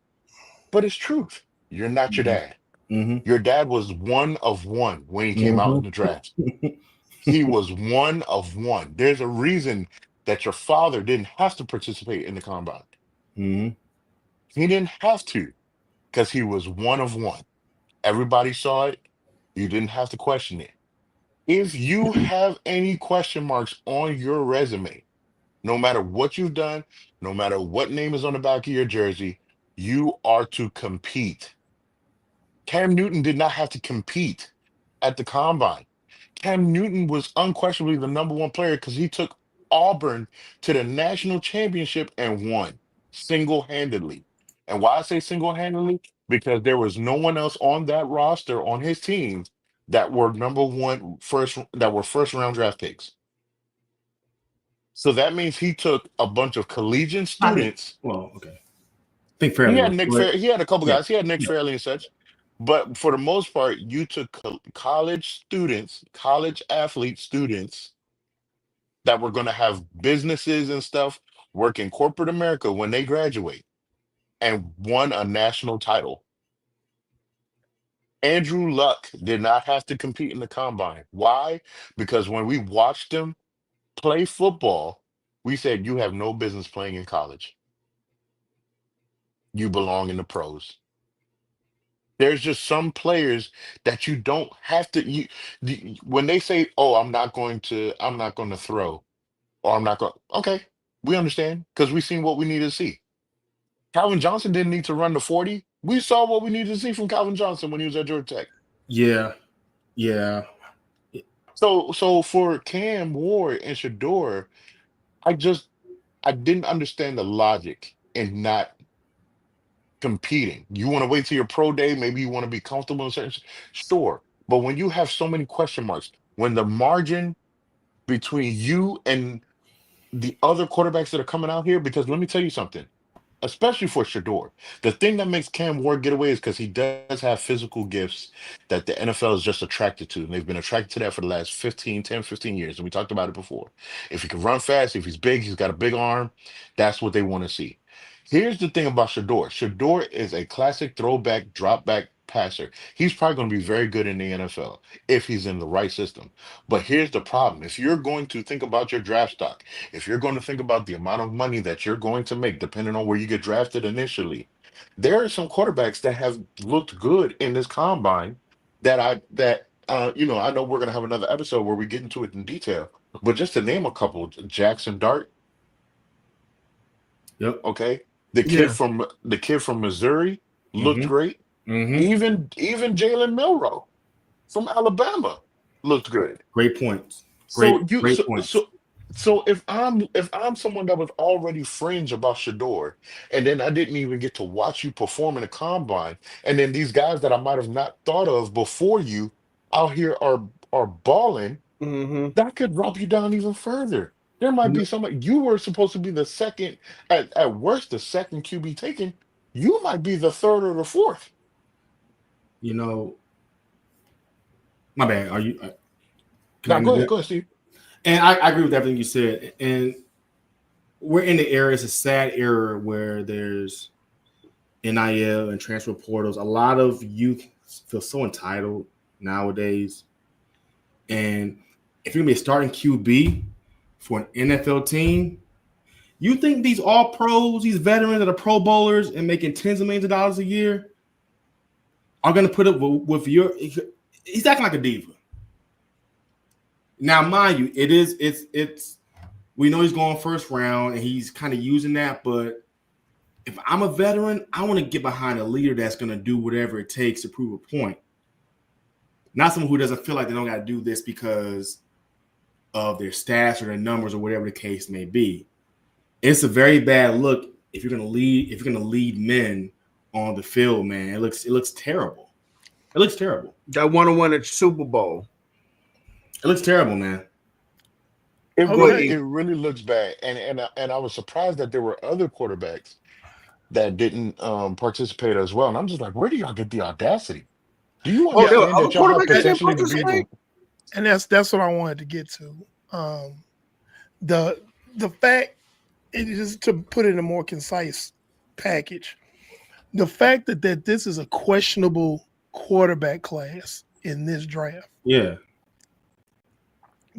but it's truth. You're not your dad. Mm-hmm. Your dad was one of one when he came out in the Mm-hmm. draft. He was one of one. There's a reason that your father didn't have to participate in the combine. Mm-hmm. He didn't have to because he was one of one. Everybody saw it. You didn't have to question it. If you have any question marks on your resume, no matter what you've done, no matter what name is on the back of your jersey, you are to compete. Cam Newton did not have to compete at the combine. Cam Newton was unquestionably the number one player because he took Auburn to the national championship and won single-handedly. And why I say single-handedly? Because there was no one else on that roster on his team that were number one that were first round draft picks. So that means he took a bunch of collegiate I think. students. Well, okay. I think He Fairley had was, Nick but Fair, he had a couple yeah, guys. He had Nick yeah. Fairley and such. But for the most part, you took college students, college athlete students that were going to have businesses and stuff work in corporate America when they graduate and won a national title. Andrew Luck did not have to compete in the combine. Why? Because when we watched him play football, we said, you have no business playing in college. You belong in the pros. There's just some players that you don't have to when they say, "Oh, I'm not going to throw or I'm not going." Okay, we understand because we've seen what we need to see. Calvin Johnson didn't need to run the 40. We saw what we needed to see from Calvin Johnson when he was at Georgia Tech. Yeah. Yeah. So for Cam Ward and Shador, I just I didn't understand the logic in not competing. You want to wait till your pro day, maybe you want to be comfortable in certain sure. But when you have so many question marks, when the margin between you and the other quarterbacks that are coming out here. Because let me tell you something, especially for Shador. The thing that makes Cam Ward get away is because he does have physical gifts that the NFL is just attracted to. And they've been attracted to that for the last 15 years. And we talked about it before. If he can run fast, if he's big, he's got a big arm, that's what they want to see. Here's the thing about Shador. Shador is a classic throwback, drop back passer. He's probably going to be very good in the NFL if he's in the right system. But here's the problem. If you're going to think about your draft stock, if you're going to think about the amount of money that you're going to make, depending on where you get drafted initially, there are some quarterbacks that have looked good in this combine I know we're going to have another episode where we get into it in detail, but just to name a couple, Jackson Dart, Yep. okay, Yeah. the kid from Missouri looked Mhm. great. Mm-hmm. Even Jalen Milroe from Alabama looked good. Great points. So Great, you great so points. so so if I'm someone that was already fringe about Shador, and then I didn't even get to watch you perform in a combine, and then these guys that I might have not thought of before you out here are balling, Mm-hmm. that could drop you down even further. There might be somebody you were supposed to be the second, at worst, the second QB taken. You might be the third or the fourth. You know, my bad. Are you? Can I Now interject? go ahead, Steve. And I agree with everything you said. And we're in the era, it's a sad era where there's NIL and transfer portals. A lot of youth feel so entitled nowadays. And if you're going to be a starting QB for an NFL team, you think these all pros, these veterans that are pro bowlers and making tens of millions of dollars a year are going to put up with your – he's acting like a diva. Now, mind you, it's we know he's going first round and he's kind of using that, but if I'm a veteran, I want to get behind a leader that's going to do whatever it takes to prove a point. Not someone who doesn't feel like they don't got to do this because of their stats or their numbers or whatever the case may be. It's a very bad look if you're going to lead men on the field, man. It looks terrible. It looks terrible. That one at Super Bowl. It looks terrible, man. It Okay. really looks bad, and I was surprised that there were other quarterbacks that didn't participate as well. And I'm just like, where do y'all get the audacity? Do you Oh, there were understand other that y'all have quarterbacks that didn't potentially to be participate? And that's what I wanted to get to. The fact, it is to put it in a more concise package, the fact that this is a questionable quarterback class in this draft Yeah.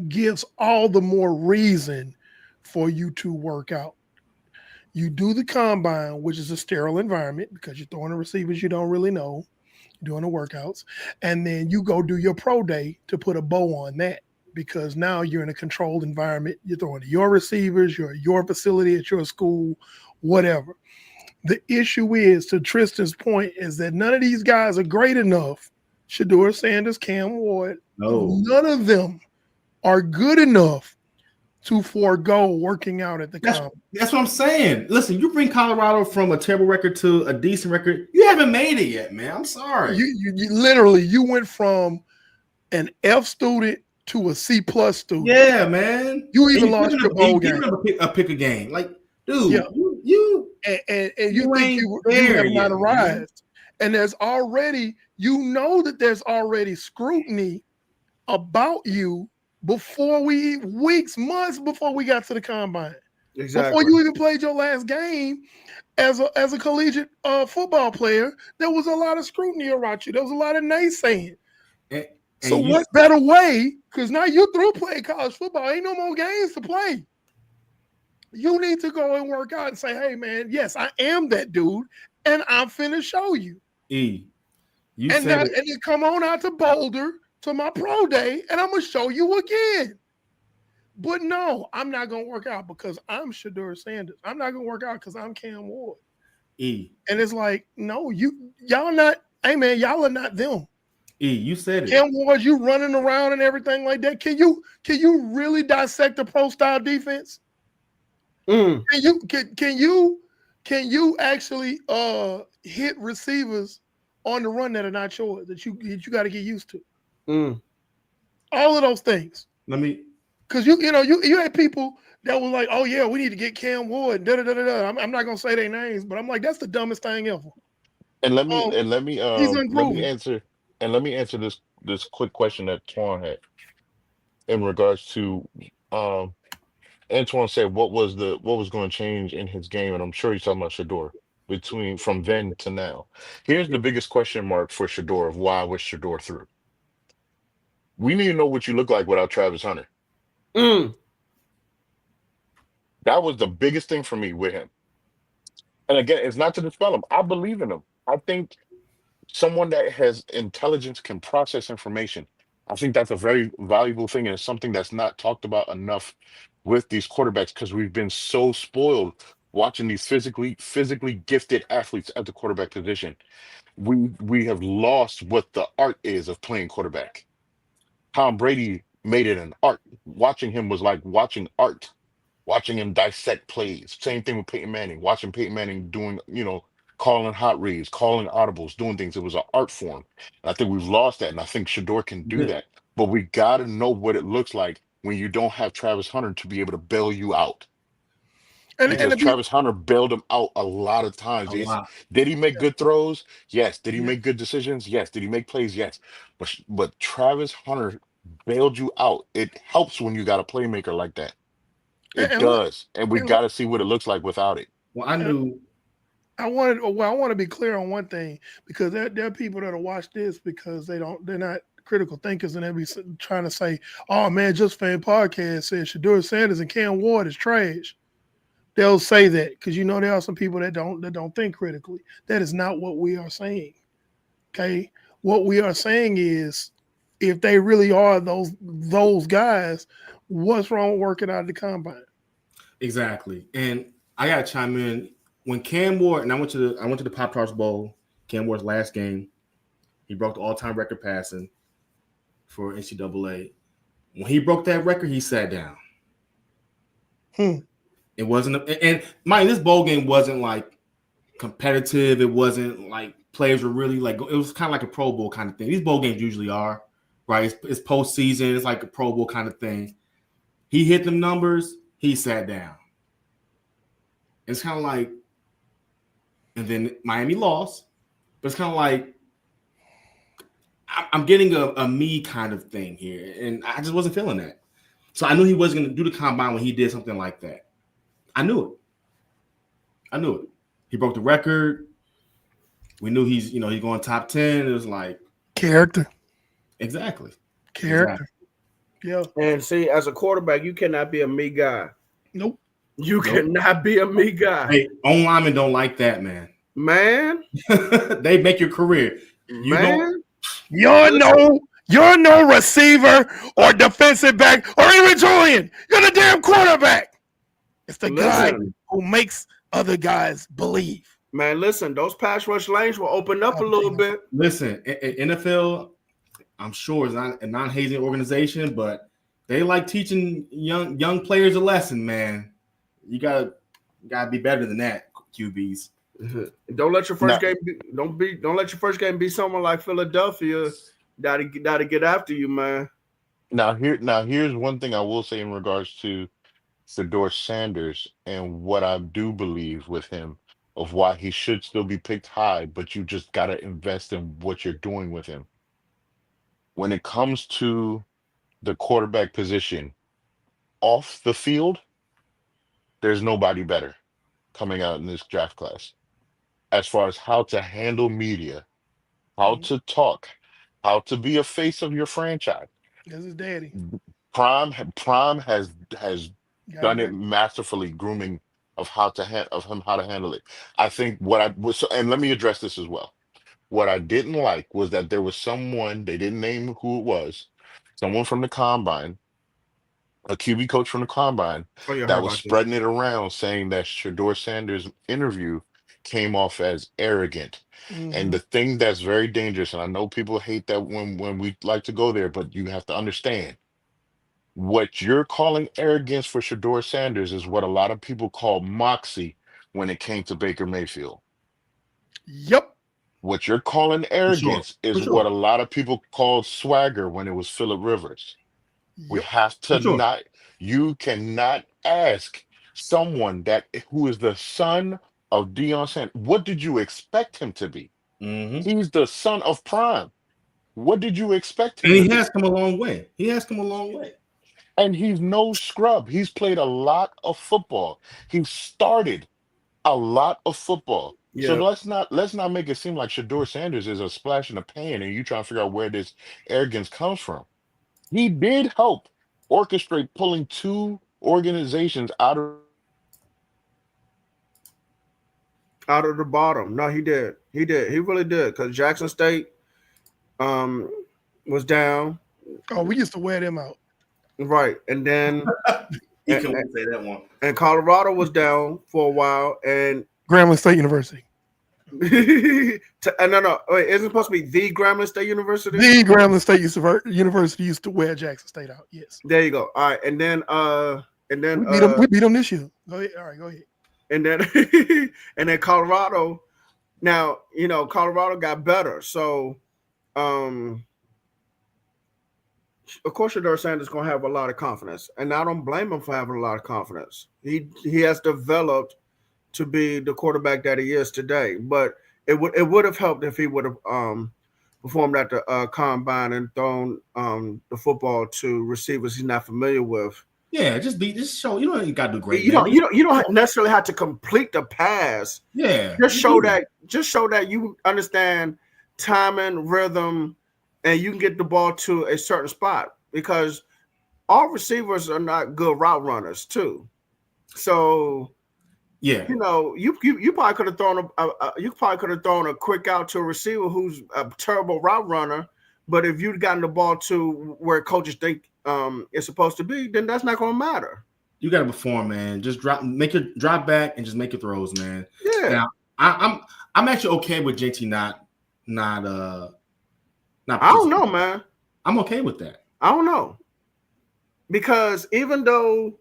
gives all the more reason for you to work out. You do the combine, which is a sterile environment because you're throwing the receivers you don't really know, doing the workouts, and then you go do your pro day to put a bow on that because now you're in a controlled environment. You're throwing to your receivers, your facility at your school, whatever. The issue is, to Tristan's point, is that none of these guys are great enough. Shador Sanders, Cam Ward, No. none of them are good enough to forego working out at the combine. That's what I'm saying. Listen, you bring Colorado from a terrible record to a decent record. You haven't made it yet, man. I'm sorry. You literally, you went from an F student to a C plus student. Yeah, man. You even And lost your bowl game. Pick a game. Like, dude, Yeah. you And you You think ain't you there have yet, not man. arrived. And there's already, you know that there's already scrutiny about you months before we got to the combine. Exactly. Before you even played your last game as a collegiate football player, there was a lot of scrutiny around you. There was a lot of naysaying. and So you- what better way? Because now you're through playing college football. Ain't no more games to play. You need to go and work out and say, hey, man, yes, I am that dude, and I'm finna show you. you And said it. then come on out to Boulder to my pro day, and I'm going to show you again. But no, I'm not going to work out because I'm Shador Sanders. I'm not going to work out because I'm Cam Ward. And it's like, no, y'all not, hey, man, y'all are not them. you said it. Cam Ward, you running around and everything like that. Can you really dissect a pro style defense? Mm. Can you actually hit receivers on the run that are not yours that you got to get used to? Mm. All of those things. Let me Because you had people that were like, oh yeah, we need to get Cam Ward. Da da da da da. I'm not gonna say their names, but I'm like, that's the dumbest thing ever. And Um, he's let me unproven. answer this quick question that Twan had in regards to um Antoine said what was going to change in his game, and I'm sure he's talking about Shador between from then to now. Here's the biggest question mark for Shador of why was Shador through. We need to know what you look like without Travis Hunter. Mm. That was the biggest thing for me with him. And again, it's not to dispel him. I believe in him. I think someone that has intelligence can process information. I think that's a very valuable thing, and it's something that's not talked about enough with these quarterbacks because we've been so spoiled watching these physically gifted athletes at the quarterback position. We have lost what the art is of playing quarterback. Tom Brady made it an art. Watching him was like watching art, watching him dissect plays. Same thing with Peyton Manning. Watching Peyton Manning doing, calling hot reads, calling audibles, doing things. It was an art form. And I think we've lost that. And I think Shador can do Yeah. that. But we got to know what it looks like when you don't have Travis Hunter to be able to bail you out. And Because to be Travis Hunter bailed him out a lot of times. A lot. Did he make good throws? Yes. Did he yeah. make good decisions? Yes. Did he make plays? Yes. But Travis Hunter bailed you out. It helps when you got a playmaker like that. It and look, does, and we and got look, to see what it looks like without it. Well, I and knew. I want to be clear on one thing because there are people that'll watch this because they're not critical thinkers and they'll be trying to say, oh man, Just Fan Podcast says Shador Sanders and Cam Ward is trash. They'll say that because there are some people that don't think critically. That is not what we are saying. Okay, what we are saying is if they really are those guys, what's wrong with working out of the combine? Exactly. And I gotta chime in. When Cam Ward, and I went to the Pop Tarts Bowl, Cam Ward's last game, he broke the all-time record passing for NCAA. When he broke that record, he sat down. It wasn't, and mind this bowl game wasn't like competitive. It wasn't like players were really like, it was kind of like a Pro Bowl kind of thing. These bowl games usually are, right? It's postseason. It's like a Pro Bowl kind of thing. He hit them numbers. He sat down. It's kind of like, and then Miami lost, but it's kind of like I'm getting a me kind of thing here, and I just wasn't feeling that. So I knew he wasn't going to do the combine when he did something like that. I knew it. He broke the record. We knew he's going top 10. It was like Character. exactly. Character. Yeah. And see, as a quarterback, you cannot be a me guy. Nope. You cannot be a me guy. Hey, on linemen don't like that, man. Man. They make your career. You're no receiver or defensive back or even Julian. You're the damn quarterback. It's the guy who makes other guys believe. Man, listen, those pass rush lanes will open up a little bit. Listen, NFL, I'm sure, is not a non-hazing organization, but they like teaching young players a lesson, man. You gotta be better than that, QBs. Don't let your first game don't let your first game be someone like Philadelphia that'll get after you, man. Now here's one thing I will say in regards to Shedeur Sanders and what I do believe with him of why he should still be picked high, but you just gotta invest in what you're doing with him. When it comes to the quarterback position off the field, there's nobody better coming out in this draft class as far as how to handle media, how to talk, how to be a face of your franchise. This is daddy. Prime has done it masterfully, grooming of how to handle it. I think what I was, and let me address this as well. What I didn't like was that there was someone, they didn't name who it was, someone from the combine, a QB coach from the combine, that was spreading it around saying that Shedeur Sanders' interview came off as arrogant. And the thing that's very dangerous, and I know people hate that when we like to go there, but you have to understand what you're calling arrogance for Shedeur Sanders is what a lot of people call moxie when it came to Baker Mayfield. Yep. What you're calling arrogance is what a lot of people called swagger when it was Phillip Rivers. We have to You cannot ask someone that who is the son of Deion Sanders. What did you expect him to be? Mm-hmm. He's the son of Prime. What did you expect And him to he be? has come a long way. He has come a long way. And he's no scrub. He's played a lot of football. He started a lot of football. So Yeah. let's not make it seem like Shador Sanders is a splash in the pan and you trying to figure out where this arrogance comes from. He did help orchestrate pulling two organizations out of Out of the bottom. No, he did. He did. He really did. Because Jackson State um was down. Oh, we used to wear them out. Right. And then He and, couldn't say that one. and Colorado was down for a while. And Grambling State University. no. Wait, isn't it supposed to be the Grambling State University? The Grambling State University used to wear Jackson State out. Yes. There you go. All right. And then We beat them this year. Go ahead. All right, go ahead. and then and then Colorado. Now, Colorado got better. So of course Shador Sanders is gonna have a lot of confidence. And I don't blame him for having a lot of confidence. He has developed to be the quarterback that he is today. But it would have helped if he would have performed at the combine and thrown the football to receivers he's not familiar with. Yeah, just show. You don't got to do great. You don't necessarily have to complete the pass. Yeah, Just show that you understand timing, rhythm, and you can get the ball to a certain spot, because all receivers are not good route runners too. So yeah. you probably could have thrown a quick out to a receiver who's a terrible route runner, but if you'd gotten the ball to where coaches think it's supposed to be, then that's not going to matter. You got to perform, man. Just make your drop back and just make your throws, man. Yeah. Now, I'm actually okay with JT not. I don't know, man. I'm okay with that. I don't know, because even though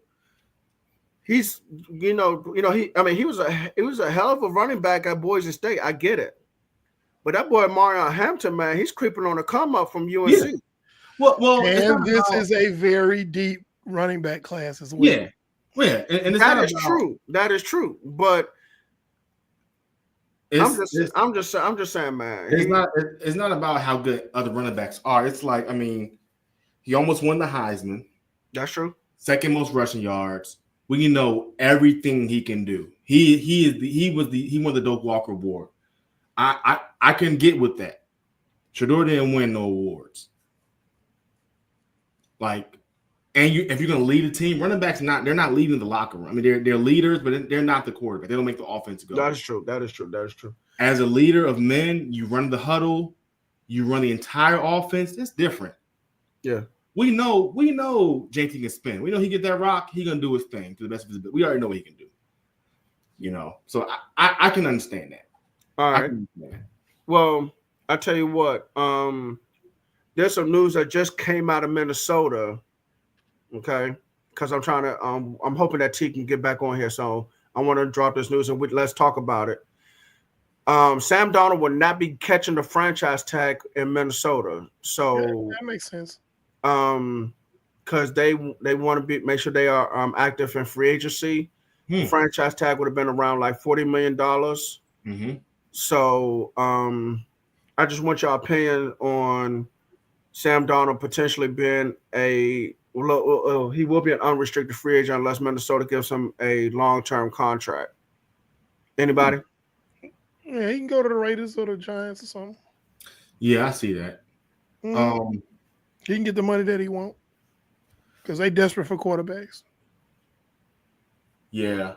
he's, he was a hell of a running back at Boise State. I get it, but that boy Marion Hampton, man, he's creeping on a come up from UNC. Yeah. Well, and this is a very deep running back class as well. Yeah, and that is true. That is true, but I'm just saying, man. It's not about how good other running backs are. It's like, he almost won the Heisman. That's true. Second most rushing yards. We know everything he can do. He won the Doak Walker Award. I can get with that. Shador didn't win no awards. If you're gonna lead a team, running backs they're not leading the locker room. They're leaders, but they're not the quarterback. They don't make the offense go. That is true. That is true. As a leader of men, you run the huddle, you run the entire offense. It's different. Yeah. We know JT can spin. We know he get that rock, he gonna do his thing to the best of his ability. We already know what he can do. So I can understand that. All right. Well, I tell you what, there's some news that just came out of Minnesota. Okay, because I'm trying to, I'm hoping that T can get back on here. So I want to drop this news and let's talk about it. Sam Darnold will not be catching the franchise tag in Minnesota. So that makes sense. Because they want to make sure they are active in free agency. The franchise tag would have been around like $40 million. Mm-hmm. So I just want your opinion on Sam Darnold potentially being he will be an unrestricted free agent unless Minnesota gives him a long-term contract. Anybody? Yeah, he can go to the Raiders or the Giants or something. Yeah, I see that. Mm-hmm. He can get the money that he wants because they desperate for quarterbacks. Yeah.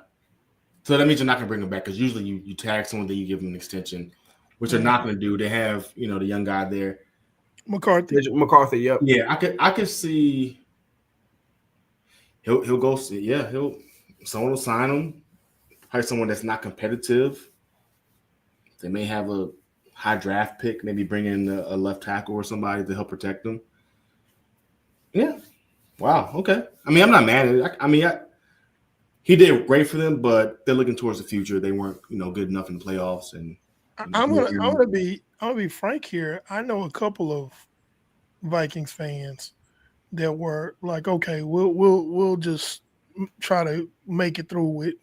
So that means you're not going to bring him back, because usually you tag someone, then you give them an extension, which they're not going to do. They have, the young guy there. McCarthy, yep. Yeah, I could see he'll go see. Yeah, someone will sign him. Probably someone that's not competitive. They may have a high draft pick, maybe bring in a left tackle or somebody to help protect them. Yeah. Wow. Okay. I'm not mad at it. He did great for them, but they're looking towards the future. They weren't, good enough in the playoffs. And I'm gonna be frank here. I know a couple of Vikings fans that were like, okay, we'll just try to make it through with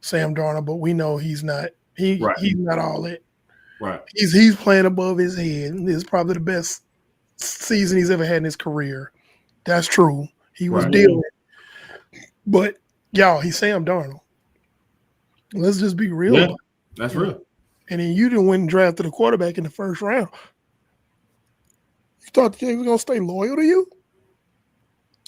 Sam Darnold, but we know he's not Right. he's not all that. Right. He's playing above his head. It's probably the best season he's ever had in his career. That's true. He was Right. dealing, but y'all, he's Sam Darnold. Let's just be real. Yeah, that's real. And then you didn't win and drafted a quarterback in the first round. You thought they were gonna stay loyal to you?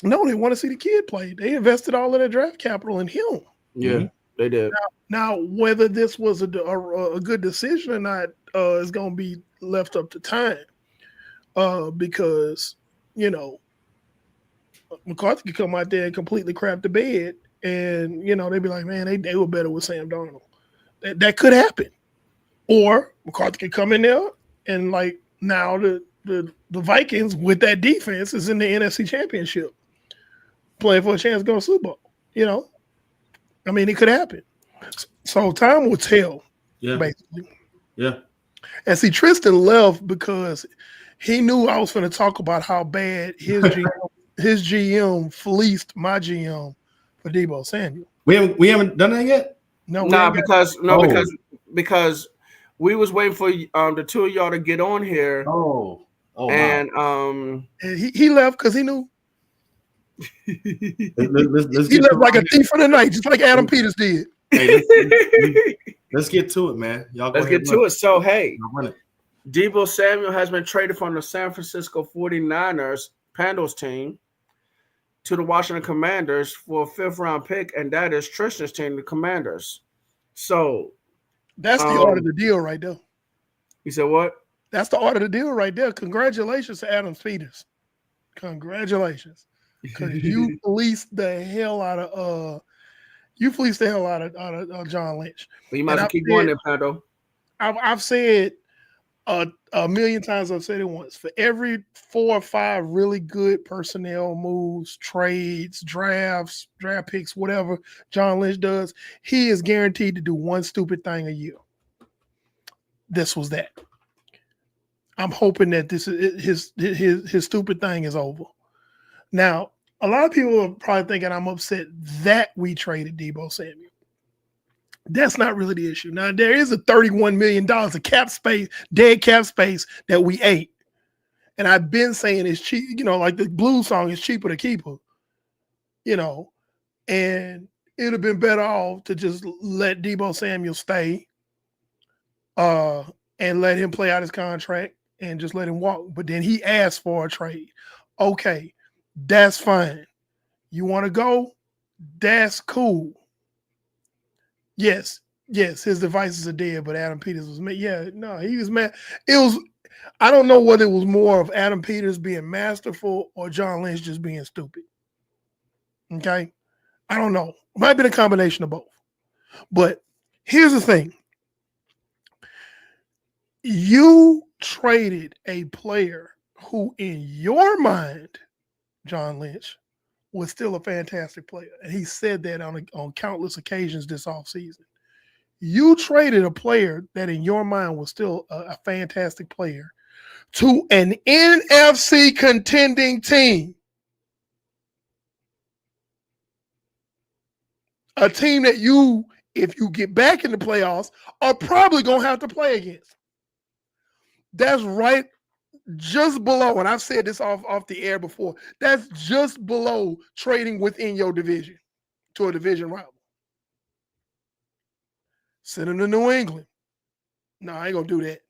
No, they want to see the kid play. They invested all of their draft capital in him. Yeah, they did. Now, whether this was a good decision or not is going to be left up to time. Because, you know, McCarthy could come out there and completely crap the bed, and, you know, they'd be like, man, they were better with Sam Darnold. That could happen. Or McCarthy could come in there and, like, now the Vikings with that defense is in the NFC Championship, playing for a chance to go to Super Bowl. You know, I mean, it could happen. So time will tell. Yeah. Basically. Yeah. And see, Tristan left because he knew I was going to talk about how bad his GM fleeced my GM for Deebo Samuel. We haven't done that yet. No, because we was waiting for the two of y'all to get on here. And he left because he knew. Let's he left like a thief in the night, just like Adam Peters did. Hey, let's get to it, man. Let's get to it. So, hey, Deebo Samuel has been traded from the San Francisco 49ers Panthers team to the Washington Commanders for a 5th-round pick, and that is Tristan's team, the Commanders. So that's the art of the deal right there. You said what? That's the art of the deal right there. Congratulations to Adam Peters. Congratulations. Because you fleeced the hell out of John Lynch. But you might have to keep going there, Pando. I've said a million times, I've said it once. For every 4 or 5 really good personnel moves, trades, drafts, draft picks, whatever John Lynch does, he is guaranteed to do one stupid thing a year. This was that. I'm hoping that this is his stupid thing is over. Now, a lot of people are probably thinking I'm upset that we traded Deebo Samuel. That's not really the issue. Now, there is a $31 million of cap space, dead cap space that we ate. And I've been saying it's cheap, you know, like the blues song is cheaper to keep her, you know, and it would have been better off to just let Deebo Samuel stay and let him play out his contract and just let him walk. But then he asked for a trade. Okay. That's fine. You want to go? That's cool. Yes, his devices are dead, but Adam Peters was mad. Yeah, no, he was mad. I don't know whether it was more of Adam Peters being masterful or John Lynch just being stupid. Okay? I don't know. It might have been a combination of both. But here's the thing. You traded a player who, in your mind, John Lynch, was still a fantastic player. And he said that on countless occasions this offseason. You traded a player that in your mind was still a fantastic player to an NFC contending team. A team that you, if you get back in the playoffs, are probably going to have to play against. That's right. Just below, and I've said this off the air before, that's just below trading within your division to a division rival. Send him to New England. No, I ain't going to do that.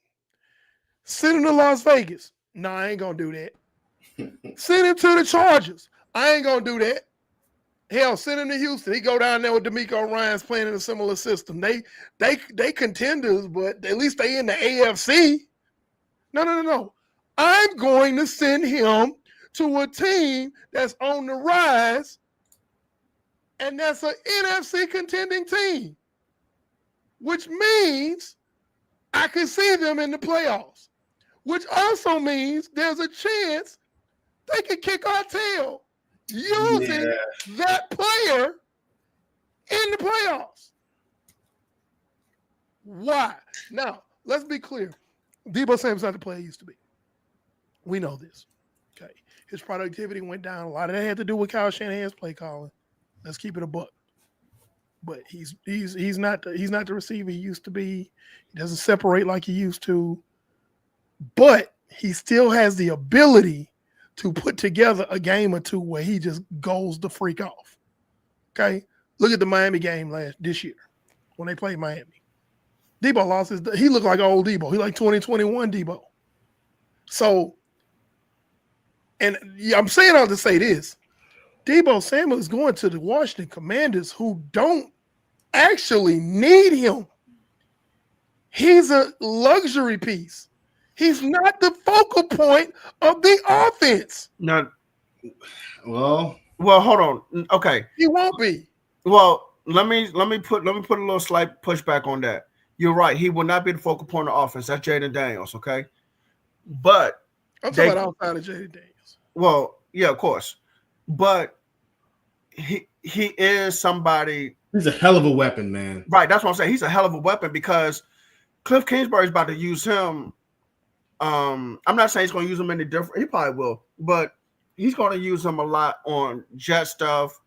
Send him to Las Vegas. No, I ain't going to do that. Send him to the Chargers. I ain't going to do that. Hell, send him to Houston. He go down there with DeMeco Ryans playing in a similar system. They contenders, but at least they in the AFC. No. I'm going to send him to a team that's on the rise, and that's an NFC contending team, which means I can see them in the playoffs, which also means there's a chance they can kick our tail using that player in the playoffs. Why? Now, let's be clear. Deebo Samuel's not the player he used to be. We know this. Okay. His productivity went down. A lot of that had to do with Kyle Shanahan's play calling. Let's keep it a buck. But he's not the receiver he used to be. He doesn't separate like he used to. But he still has the ability to put together a game or two where he just goes the freak off. Okay? Look at the Miami game this year when they played Miami. Debo lost he looked like old Debo. He like 2021 Debo. So, and I'm saying all to say this. Debo Samuel is going to the Washington Commanders who don't actually need him. He's a luxury piece. He's not the focal point of the offense. No. Well, hold on. Okay. He won't be. Well, let me put a little slight pushback on that. You're right. He will not be the focal point of offense. That's Jaden Daniels, okay? But I'm talking about outside of Jaden Daniels. Well, yeah, of course. But he is somebody. He's a hell of a weapon, man. Right. That's what I'm saying. He's a hell of a weapon because Cliff Kingsbury is about to use him. I'm not saying he's going to use him any different. He probably will, but he's going to use him a lot on jet stuff,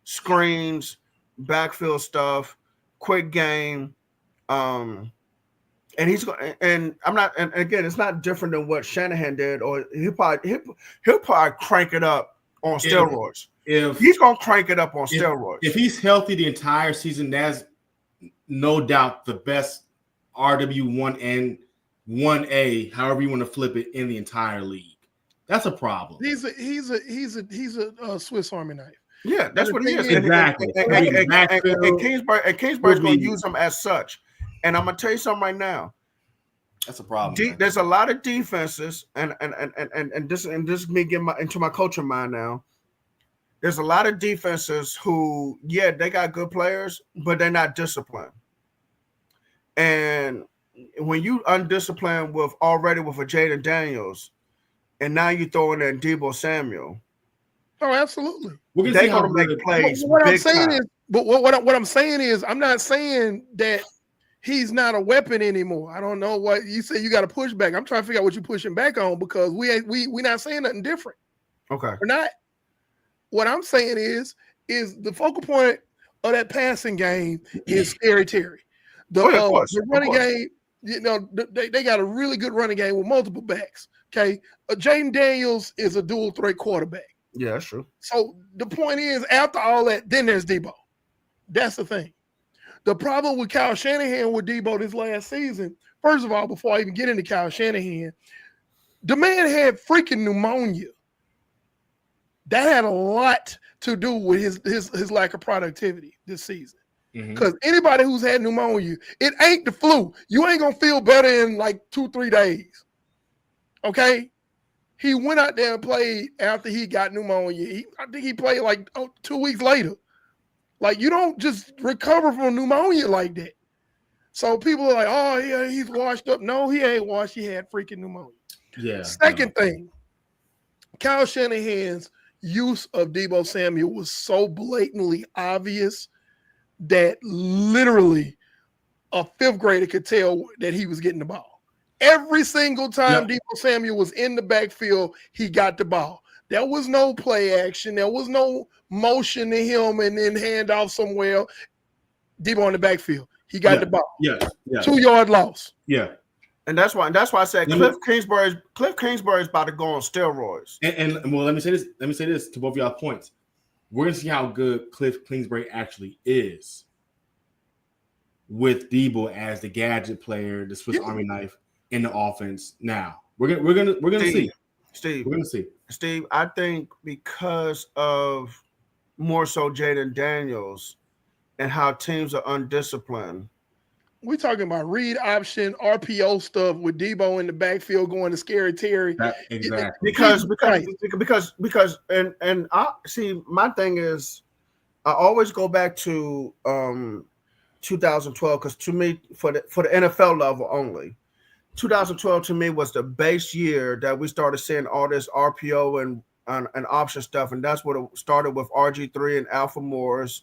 screens, backfield stuff, quick game. And he's going. And I'm not. And again, it's not different than what Shanahan did, or he'll probably crank it up on steroids. If he's going to crank it up on steroids, if he's healthy the entire season, that's no doubt the best RW1 and 1A, however you want to flip it, in the entire league. That's a problem. He's a Swiss Army knife. Yeah, that's what he is. Exactly. And Kingsbury's going to use him as such. And I'm going to tell you something right now. That's a problem. There's a lot of defenses, and this is me getting into my coaching mind now. There's a lot of defenses who, yeah, they got good players, but they're not disciplined. And when you undisciplined with a Jaden Daniels, and now you throw in there Debo Samuel. Oh, absolutely. They're going to make plays. What I'm saying is, I'm not saying that he's not a weapon anymore. I don't know what you say. You got to push back. I'm trying to figure out what you're pushing back on because we're not saying nothing different. Okay, we're not. What I'm saying is the focal point of that passing game is Scary Terry. The running game, you know, they got a really good running game with multiple backs. Okay, Jaden Daniels is a dual threat quarterback. Yeah, that's true. So the point is, after all that, then there's Debo. That's the thing. The problem with Kyle Shanahan with Debo this last season, first of all, before I even get into Kyle Shanahan, the man had freaking pneumonia. That had a lot to do with his lack of productivity this season. Because anybody who's had pneumonia, it ain't the flu. You ain't going to feel better in like 2-3 days. Okay? He went out there and played after he got pneumonia. I think he played like 2 weeks later. Like, you don't just recover from pneumonia like that. So people are like, oh, yeah, he's washed up. No, he ain't washed. He had freaking pneumonia. Yeah. Second thing, Kyle Shanahan's use of Debo Samuel was so blatantly obvious that literally a fifth grader could tell that he was getting the ball. Every single time Debo Samuel was in the backfield, he got the ball. There was no play action. There was no motion to him and then hand off somewhere. Debo in the backfield. He got the ball. Yeah. 2-yard loss. Yeah. And that's why I said Cliff Kingsbury is about to go on steroids. And well, let me say this to both of y'all points. We're gonna see how good Cliff Kingsbury actually is with Debo as the gadget player, the Swiss Army knife in the offense. Now we're gonna see. Steve, we're gonna see. Steve, I think because of more so Jaden Daniels and how teams are undisciplined. We're talking about read option, RPO stuff with Debo in the backfield going to Scary Terry. Exactly. Because I see, my thing is I always go back to 2012 because to me, for the NFL level only, 2012 to me was the base year that we started seeing all this RPO and option stuff, and that's what it started with RG3 and Alfred Morris.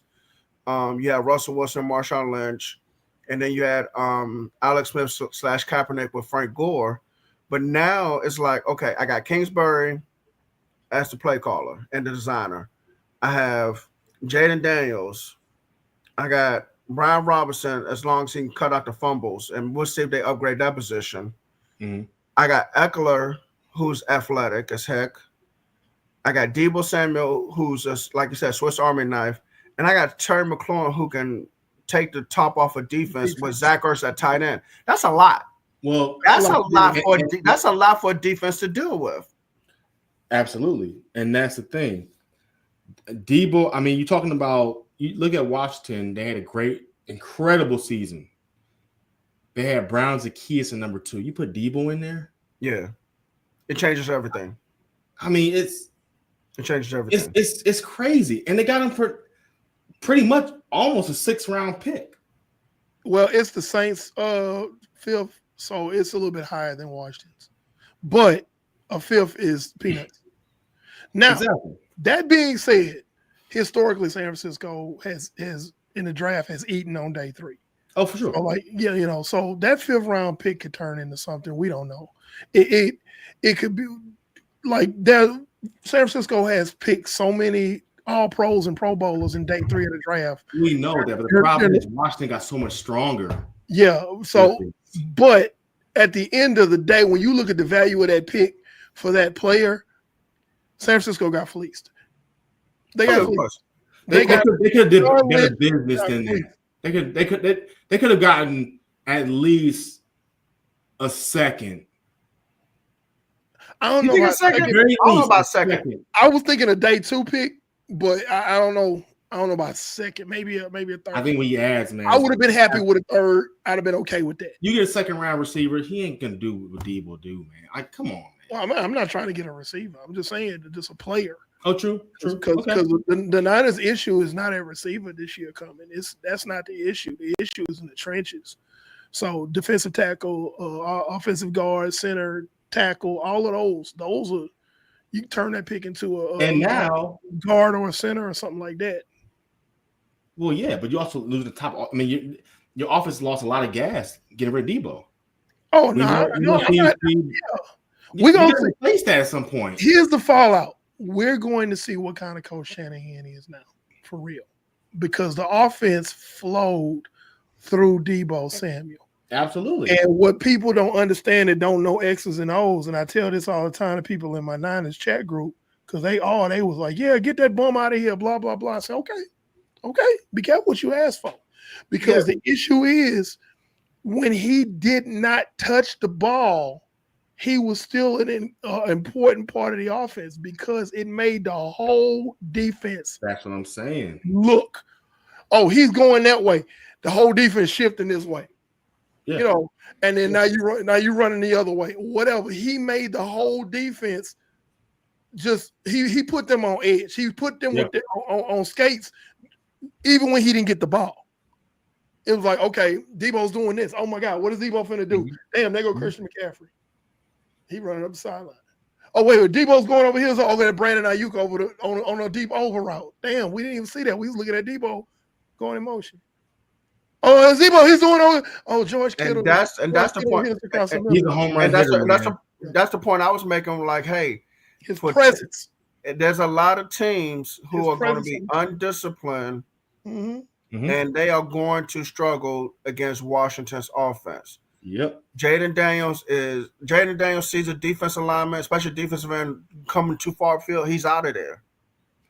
You had Russell Wilson, Marshawn Lynch. And then you had Alex Smith / Kaepernick with Frank Gore. But now it's like, okay, I got Kingsbury, as the play caller and the designer. I have Jaden Daniels. I got Brian Robinson as long as he can cut out the fumbles, and we'll see if they upgrade that position. Mhm. I got Eckler, who's athletic as heck. I got Deebo Samuel, who's like you said, Swiss Army knife, and I got Terry McLaurin, who can take the top off of defense with Zach Ertz at tight end. That's a lot. Well, That's a lot for a defense to deal with. Absolutely, and that's the thing. Debo, I mean, you're talking about. You look at Washington; they had a great, incredible season. They had Brown Zaccheaus in number 2. You put Debo in there, Yeah, it changes everything. I mean, It changes everything. it's crazy, and they got him for pretty much almost a 6th-round pick. Well, it's the Saints' 5th, so it's a little bit higher than Washington's. But a 5th is peanuts. Now, Exactly. that being said, historically, San Francisco has in the draft has eaten on day 3. Oh, for sure. So like, yeah, you know, so that 5th round pick could turn into something we don't know. It could be like that. San Francisco has picked so many All Pros and Pro Bowlers in day 3 of the draft. We know that, but the problem is Washington got so much stronger. Yeah. So, but at the end of the day, when you look at the value of that pick for that player, San Francisco got fleeced. They got fleeced. They could have did better business than that. They could have gotten at least a second. I don't know about second. I was thinking a day 2 pick, but I don't know. I don't know about second. Maybe a third. I think when he adds, man, I would have been happy with a third. I'd have been okay with that. You get a 2nd-round receiver, he ain't gonna do what Debo do, man. Come on, man. Well, I'm not trying to get a receiver. I'm just saying that just a player. Oh, true. Because the Niners' issue is not a receiver this year coming. That's not the issue. The issue is in the trenches. So defensive tackle, offensive guard, center, tackle, all of those are you can turn that pick into a guard or a center or something like that. Well, yeah, but you also lose the top. I mean, your offense lost a lot of gas getting rid of Debo. Oh no, we're gonna replace that at some point. Here's the fallout. We're going to see what kind of coach Shanahan is now, for real, because the offense flowed through Deebo Samuel. Absolutely. And what people don't understand and don't know X's and O's, and I tell this all the time to people in my Niners chat group, because they was like, yeah, get that bum out of here, blah, blah, blah. I said, okay, be careful what you ask for. Because the issue is when he did not touch the ball, he was still an important part of the offense because it made the whole defense. That's what I'm saying. Look, oh, he's going that way. The whole defense shifting this way. Yeah. You know, and then now you're running the other way. Whatever. He made the whole defense just he put them on edge. He put them with on skates, even when he didn't get the ball. It was like, okay, Debo's doing this. Oh my God, what is Debo finna do? Mm-hmm. Damn, there go Christian McCaffrey. He running up the sideline. Oh wait, Debo's going over here. So over there, Brandon Ayuk on a deep over route. Damn, we didn't even see that. We was looking at Debo going in motion. Oh, Debo, he's doing over. Oh, George Kittle. And that's the point. He's a home run hitter. That's the point I was making. Like, hey, his presence. There's a lot of teams who are going to be undisciplined, and they are going to struggle against Washington's offense. Yep. Jaden Daniels sees a defensive lineman, especially defensive end, coming too far field. He's out of there.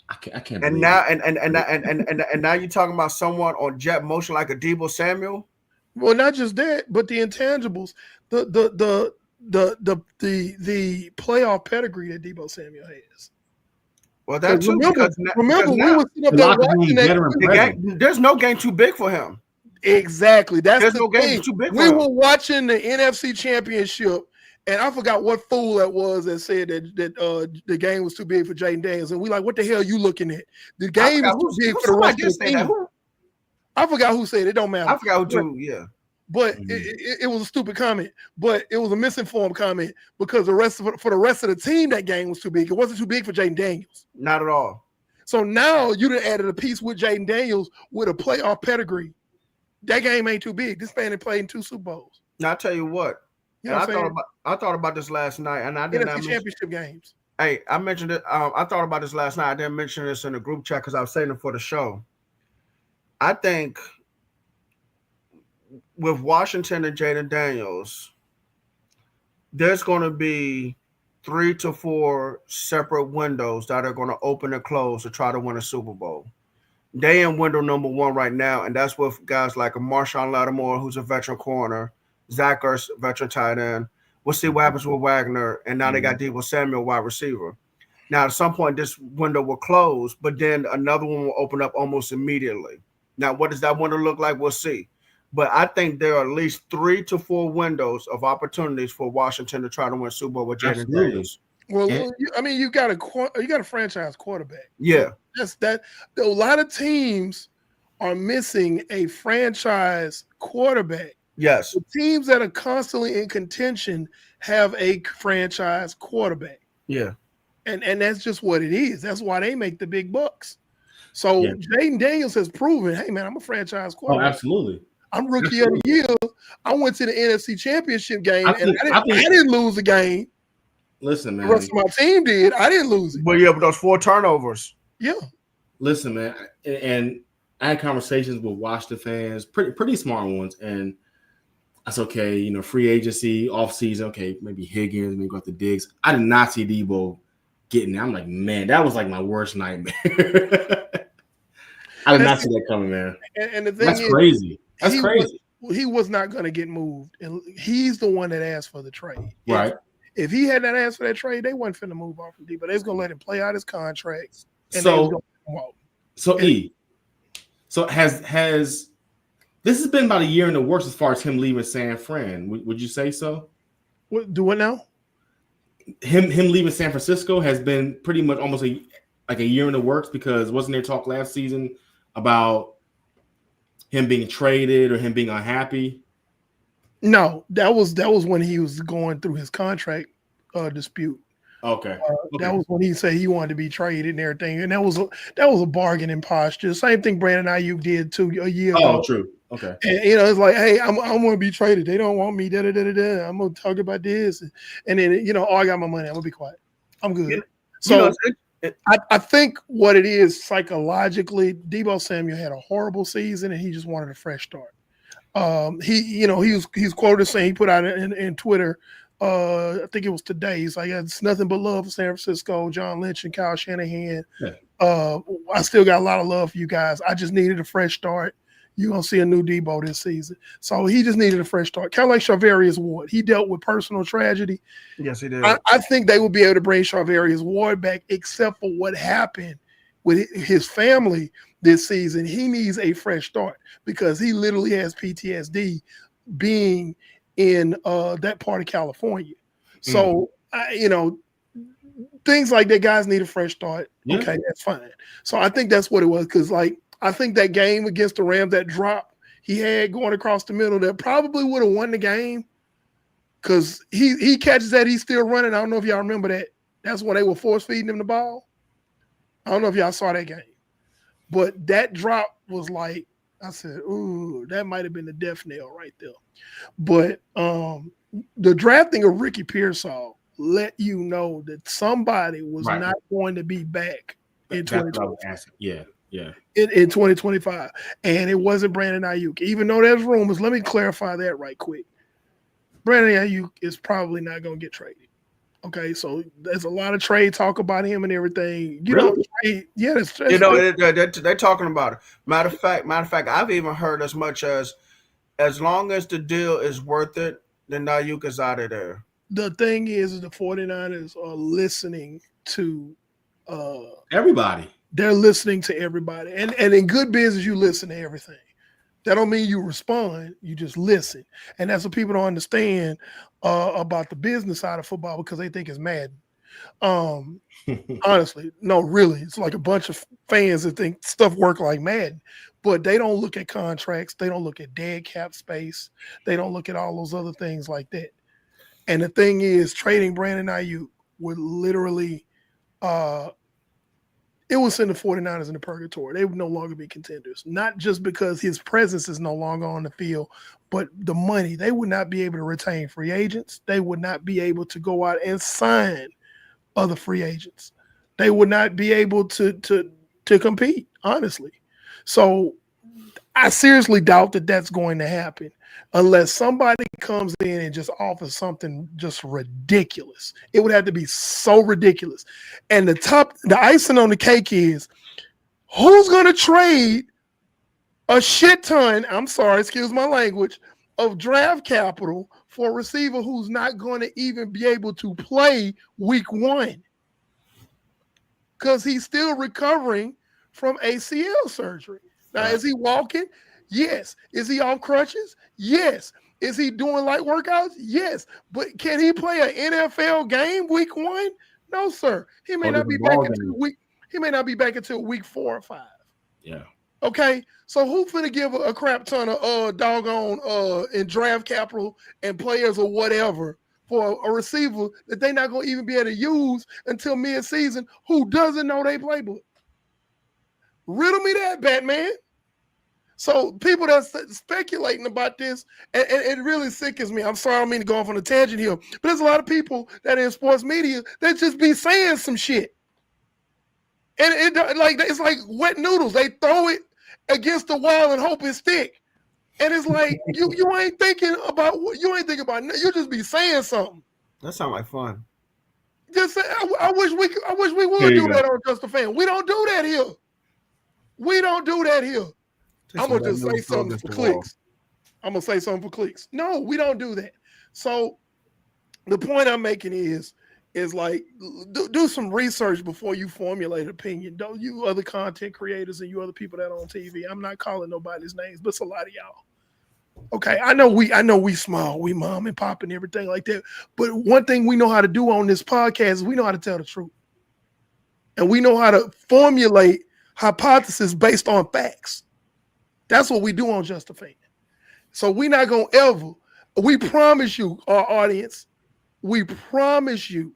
I can't. And now and now you're talking about someone on jet motion like a Deebo Samuel. Well, not just that, but the intangibles, the playoff pedigree that Deebo Samuel has. Well, that's remember we were sitting up there watching that. There's no game too big for him. Exactly. There's no game too big for him. We were watching the NFC Championship, and I forgot what fool that was that said that the game was too big for Jaden Daniels. And we like, what the hell are you looking at? The game is too big for the rest of the team. I forgot who said it. It don't matter. I forgot who yeah. But it was a stupid comment. But it was a misinformed comment because for the rest of the team, that game was too big. It wasn't too big for Jaden Daniels. Not at all. So now you done added a piece with Jaden Daniels with a playoff pedigree. That game ain't too big. This man had played in 2 Super Bowls. Now I tell you what. You know what I thought about this last night, and I did not championship games. Hey, I mentioned it. I thought about this last night. I didn't mention this in the group chat because I was saying it for the show. I think with Washington and Jaden Daniels, there's going to be 3 to 4 separate windows that are going to open and close to try to win a Super Bowl. They in window number 1 right now, and that's with guys like a Marshawn Lattimore, who's a veteran corner, Zach Ertz, veteran tight end. We'll see what happens with Wagner, and now they got Deebo Samuel, wide receiver. Now, at some point, this window will close, but then another one will open up almost immediately. Now, what does that window look like? We'll see. But I think there are at least 3 to 4 windows of opportunities for Washington to try to win Super Bowl with Jaden Daniels. Well, I mean, you got a franchise quarterback. Yeah, that's that. A lot of teams are missing a franchise quarterback. yes. The teams that are constantly in contention have a franchise quarterback. Yeah. And that's just what it is. That's why they make the big bucks. So Jaden Daniels has proven, hey man, I'm a franchise quarterback. Oh, absolutely. I'm rookie of the year. I went to the NFC Championship game, I didn't lose the game. Listen, man. The rest of my team did. I didn't lose it. But yeah, but those 4 turnovers. Yeah. Listen, man. And I had conversations with Washington fans, pretty smart ones, and that's okay. You know, free agency, offseason, okay, maybe Higgins, maybe got the Diggs. I did not see Deebo getting there. I'm like, man, that was like my worst nightmare. I did not see that coming, man. And the thing that's is, crazy. That's crazy. He was not going to get moved. And he's the one that asked for the trade. Right. If he had not asked for that trade, they wasn't finna move off from Deebo. They was going to let him play out his contracts. And So has this has been about a year in the works as far as him leaving San Fran? Would you say so? Do what now? Him leaving San Francisco has been pretty much almost a year in the works, because wasn't there talk last season about him being traded or him being unhappy? No, that was when he was going through his contract dispute. Okay. That was when he said he wanted to be traded and everything, and that was a bargaining posture. Same thing Brandon Ayuk did too a year ago. Oh, true. Okay. And it's like, hey, I'm going to be traded. They don't want me. Da da da da. I'm going to talk about this, and then I got my money. I'm gonna be quiet. I'm good. Yeah. So I think what it is psychologically, Deebo Samuel had a horrible season, and he just wanted a fresh start. He's quoted saying, he put out in Twitter, I think it was today, he's like, it's nothing but love for San Francisco, John Lynch and Kyle Shanahan. Yeah. I still got a lot of love for you guys. I just needed a fresh start. You're going to see a new Deebo this season. So he just needed a fresh start. Kind of like Charvarius Ward. He dealt with personal tragedy. Yes, he did. I think they would be able to bring Charvarius Ward back, except for what happened with his family this season. He needs a fresh start because he literally has PTSD being in that part of California. So, things like that, guys need a fresh start. Yeah. Okay, that's fine. So I think that's what it was, because I think that game against the Rams, that drop he had going across the middle, that probably would have won the game, because he catches that, he's still running. I don't know if y'all remember that. That's when they were force feeding him the ball. I don't know if y'all saw that game. But that drop was like, I said, ooh, that might have been the death knell right there. But the drafting of Ricky Pearsall let you know that somebody was not going to be back in 2025. Yeah. In 2025. And it wasn't Brandon Ayuk. Even though there's rumors, let me clarify that right quick. Brandon Ayuk is probably not going to get traded. Okay, so there's a lot of trade talk about him and everything. They're talking about it. Matter of fact, I've even heard as much as long as the deal is worth it, then Ayuk is out of there. The thing is the 49ers are listening to everybody. They're listening to everybody. And in good business, you listen to everything. That don't mean you respond. You just listen. And that's what people don't understand about the business side of football, because they think it's Madden. Honestly, no, really. It's like a bunch of fans that think stuff work like Madden. But they don't look at contracts. They don't look at dead cap space. They don't look at all those other things like that. And the thing is, trading Brandon Ayuk would literally it would send the 49ers into purgatory. They would no longer be contenders, not just because his presence is no longer on the field, but the money. They would not be able to retain free agents. They would not be able to go out and sign other free agents. They would not be able to compete, honestly. So I seriously doubt that that's going to happen unless somebody comes in and just offers something just ridiculous. It would have to be so ridiculous. And the icing on the cake is who's going to trade a shit ton, I'm sorry, excuse my language, of draft capital for a receiver who's not going to even be able to play week 1 because he's still recovering from ACL surgery. Now, is he walking? Yes. Is he off crutches? Yes. Is he doing light workouts? Yes. But can he play an NFL game week 1? No, sir. He may not be back until week 4 or 5. Yeah. Okay. So who's finna give a crap ton of doggone in draft capital and players or whatever for a receiver that they're not gonna even be able to use until mid-season who doesn't know their playbook? Riddle me that, Batman. So people that's speculating about this, and it really sickens me. I'm sorry, I don't mean to go off on a tangent here, but there's a lot of people that in sports media that just be saying some shit. And it's like wet noodles. They throw it against the wall and hope it stick. And it's like you ain't thinking about you just be saying something. That sounds like fun. Just say, I wish we would do that on Just a Fan. We don't do that here. We don't do that here. I'm gonna just say something for clicks. I'm gonna say something for clicks. No, we don't do that. So the point I'm making is like do some research before you formulate an opinion. Don't you other content creators and you other people that are on TV. I'm not calling nobody's names, but it's a lot of y'all. Okay, I know we small, we mom and pop and everything like that. But one thing we know how to do on this podcast is we know how to tell the truth. And we know how to formulate hypotheses based on facts. That's what we do on Just a Fan. So we're not going to ever, we promise you, our audience, we promise you,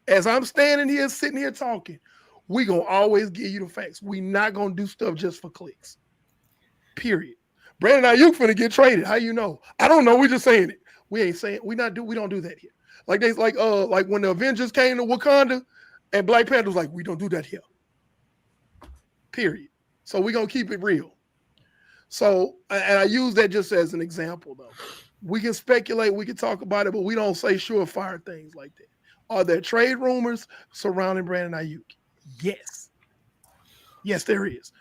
as I'm standing here, sitting here talking, we're going to always give you the facts. We're not going to do stuff just for clicks. Period. Brandon Ayuk finna get traded. How you know? I don't know. We're just saying it. We don't do that here. Like when the Avengers came to Wakanda and Black Panther was like, we don't do that here. Period. So we're going to keep it real. So, and I use that just as an example, though. We can speculate, we can talk about it, but we don't say surefire things like that. Are there trade rumors surrounding Brandon Ayuk? Yes. Yes, there is.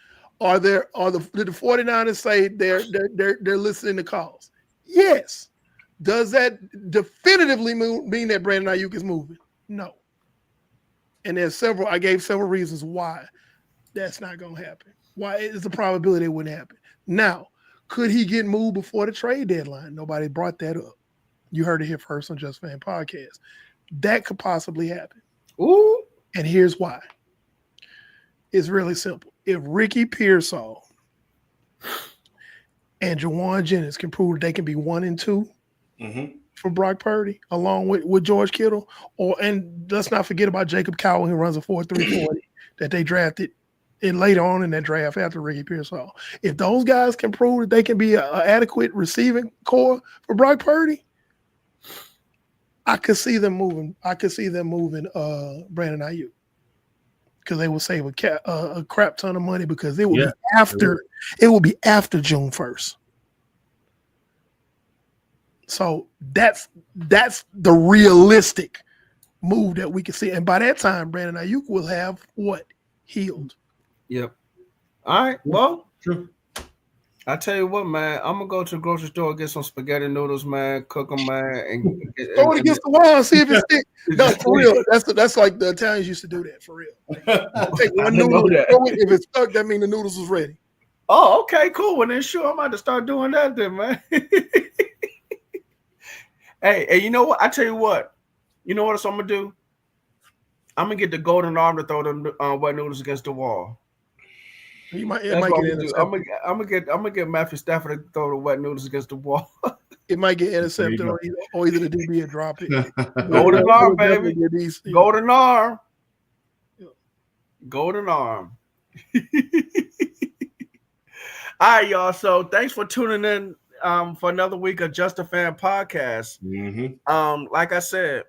Did the 49ers say they're listening to calls? Yes. Does that definitively mean that Brandon Ayuk is moving? No. And I gave several reasons why that's not going to happen. Why it's a probability it wouldn't happen. Now, could he get moved before the trade deadline? Nobody brought that up. You heard it here first on Just Fan Podcast. That could possibly happen. Ooh. And here's why. It's really simple. If Ricky Pearsall and Jawan Jennings can prove they can be 1 and 2 for Brock Purdy, along with George Kittle, and let's not forget about Jacob Cowell, who runs a 4.340 that they drafted and later on in that draft after Ricky Pearsall. If those guys can prove that they can be an adequate receiving core for Brock Purdy, I could see them moving. Brandon Ayuk because they will save a crap ton of money because it will be after June 1st. So that's the realistic move that we can see, and by that time, Brandon Ayuk will have what healed. Yep. All right. Well, true. I tell you what, man. I'm gonna go to the grocery store, get some spaghetti noodles, man. Cook them, man, and throw it against the wall and see if it sticks. No, for real. That's like the Italians used to do that. For real. Take one noodle, throw it. If it's stuck, that means the noodles was ready. Oh, okay, cool. Well, then sure, I'm about to start doing that, then, man. Hey, you know what? I tell you what. You know what else I'm gonna do? I'm gonna get the golden arm to throw the wet noodles against the wall. It might get intercepted. I'm gonna get Matthew Stafford to throw the wet noodles against the wall. It might get intercepted or either the DB will drop it. Golden arm, baby. Golden arm. Golden arm. All right, y'all. So thanks for tuning in for another week of Just a Fan Podcast. Mm-hmm. Like I said,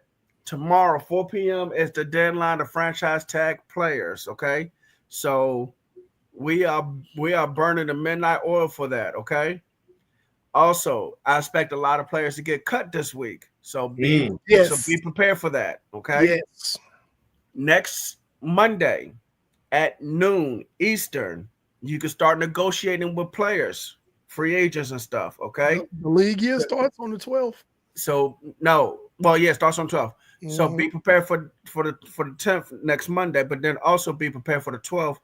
tomorrow, 4 p.m. is the deadline to franchise tag players. Okay, so we are burning the midnight oil for that. Okay. Also, I expect a lot of players to get cut this week, so be prepared for that. Okay. Yes. Next Monday at noon Eastern, you can start negotiating with players, free agents and stuff. Okay. The league year starts on the 12th. So it starts on 12th. So be prepared for the 10th next Monday, but then also be prepared for the 12th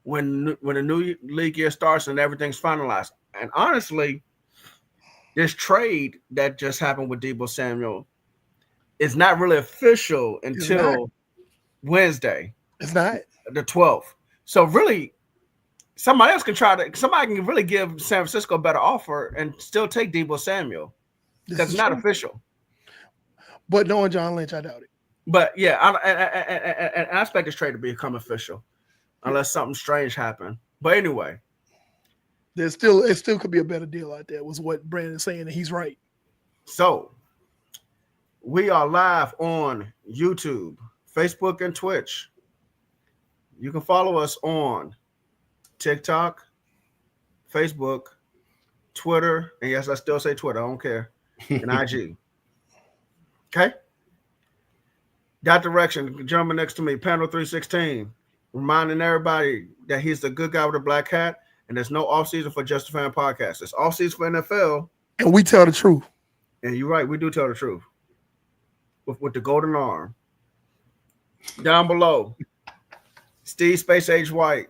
when the new league year starts and everything's finalized. And honestly, this trade that just happened with Deebo Samuel is not really official until Wednesday. It's not the 12th. So really, somebody can really give San Francisco a better offer and still take Deebo Samuel. Because it's not official. But knowing John Lynch, I doubt it. But yeah, I expect this trade to become official unless something strange happened. But anyway. It still could be a better deal out there, was what Brandon's saying, and he's right. So we are live on YouTube, Facebook, and Twitch. You can follow us on TikTok, Facebook, Twitter, and yes, I still say Twitter, I don't care. And IG. Okay. That direction, the gentleman next to me, Panel 316, reminding everybody that he's the good guy with a black hat, and there's no off season for Just a Fan podcast. It's off season for NFL, and we tell the truth. And you're right, we do tell the truth. With the golden arm. Down below, Steve Space Age White,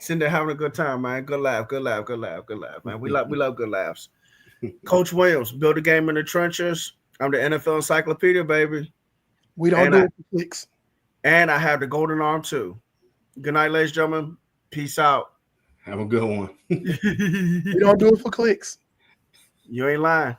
sitting there having a good time, man. Good laugh, man. We love good laughs. Coach Williams, build a game in the trenches. I'm the NFL encyclopedia, baby. We don't do it for clicks. And I have the golden arm too. Good night, ladies and gentlemen. Peace out. Have a good one. We don't do it for clicks. You ain't lying.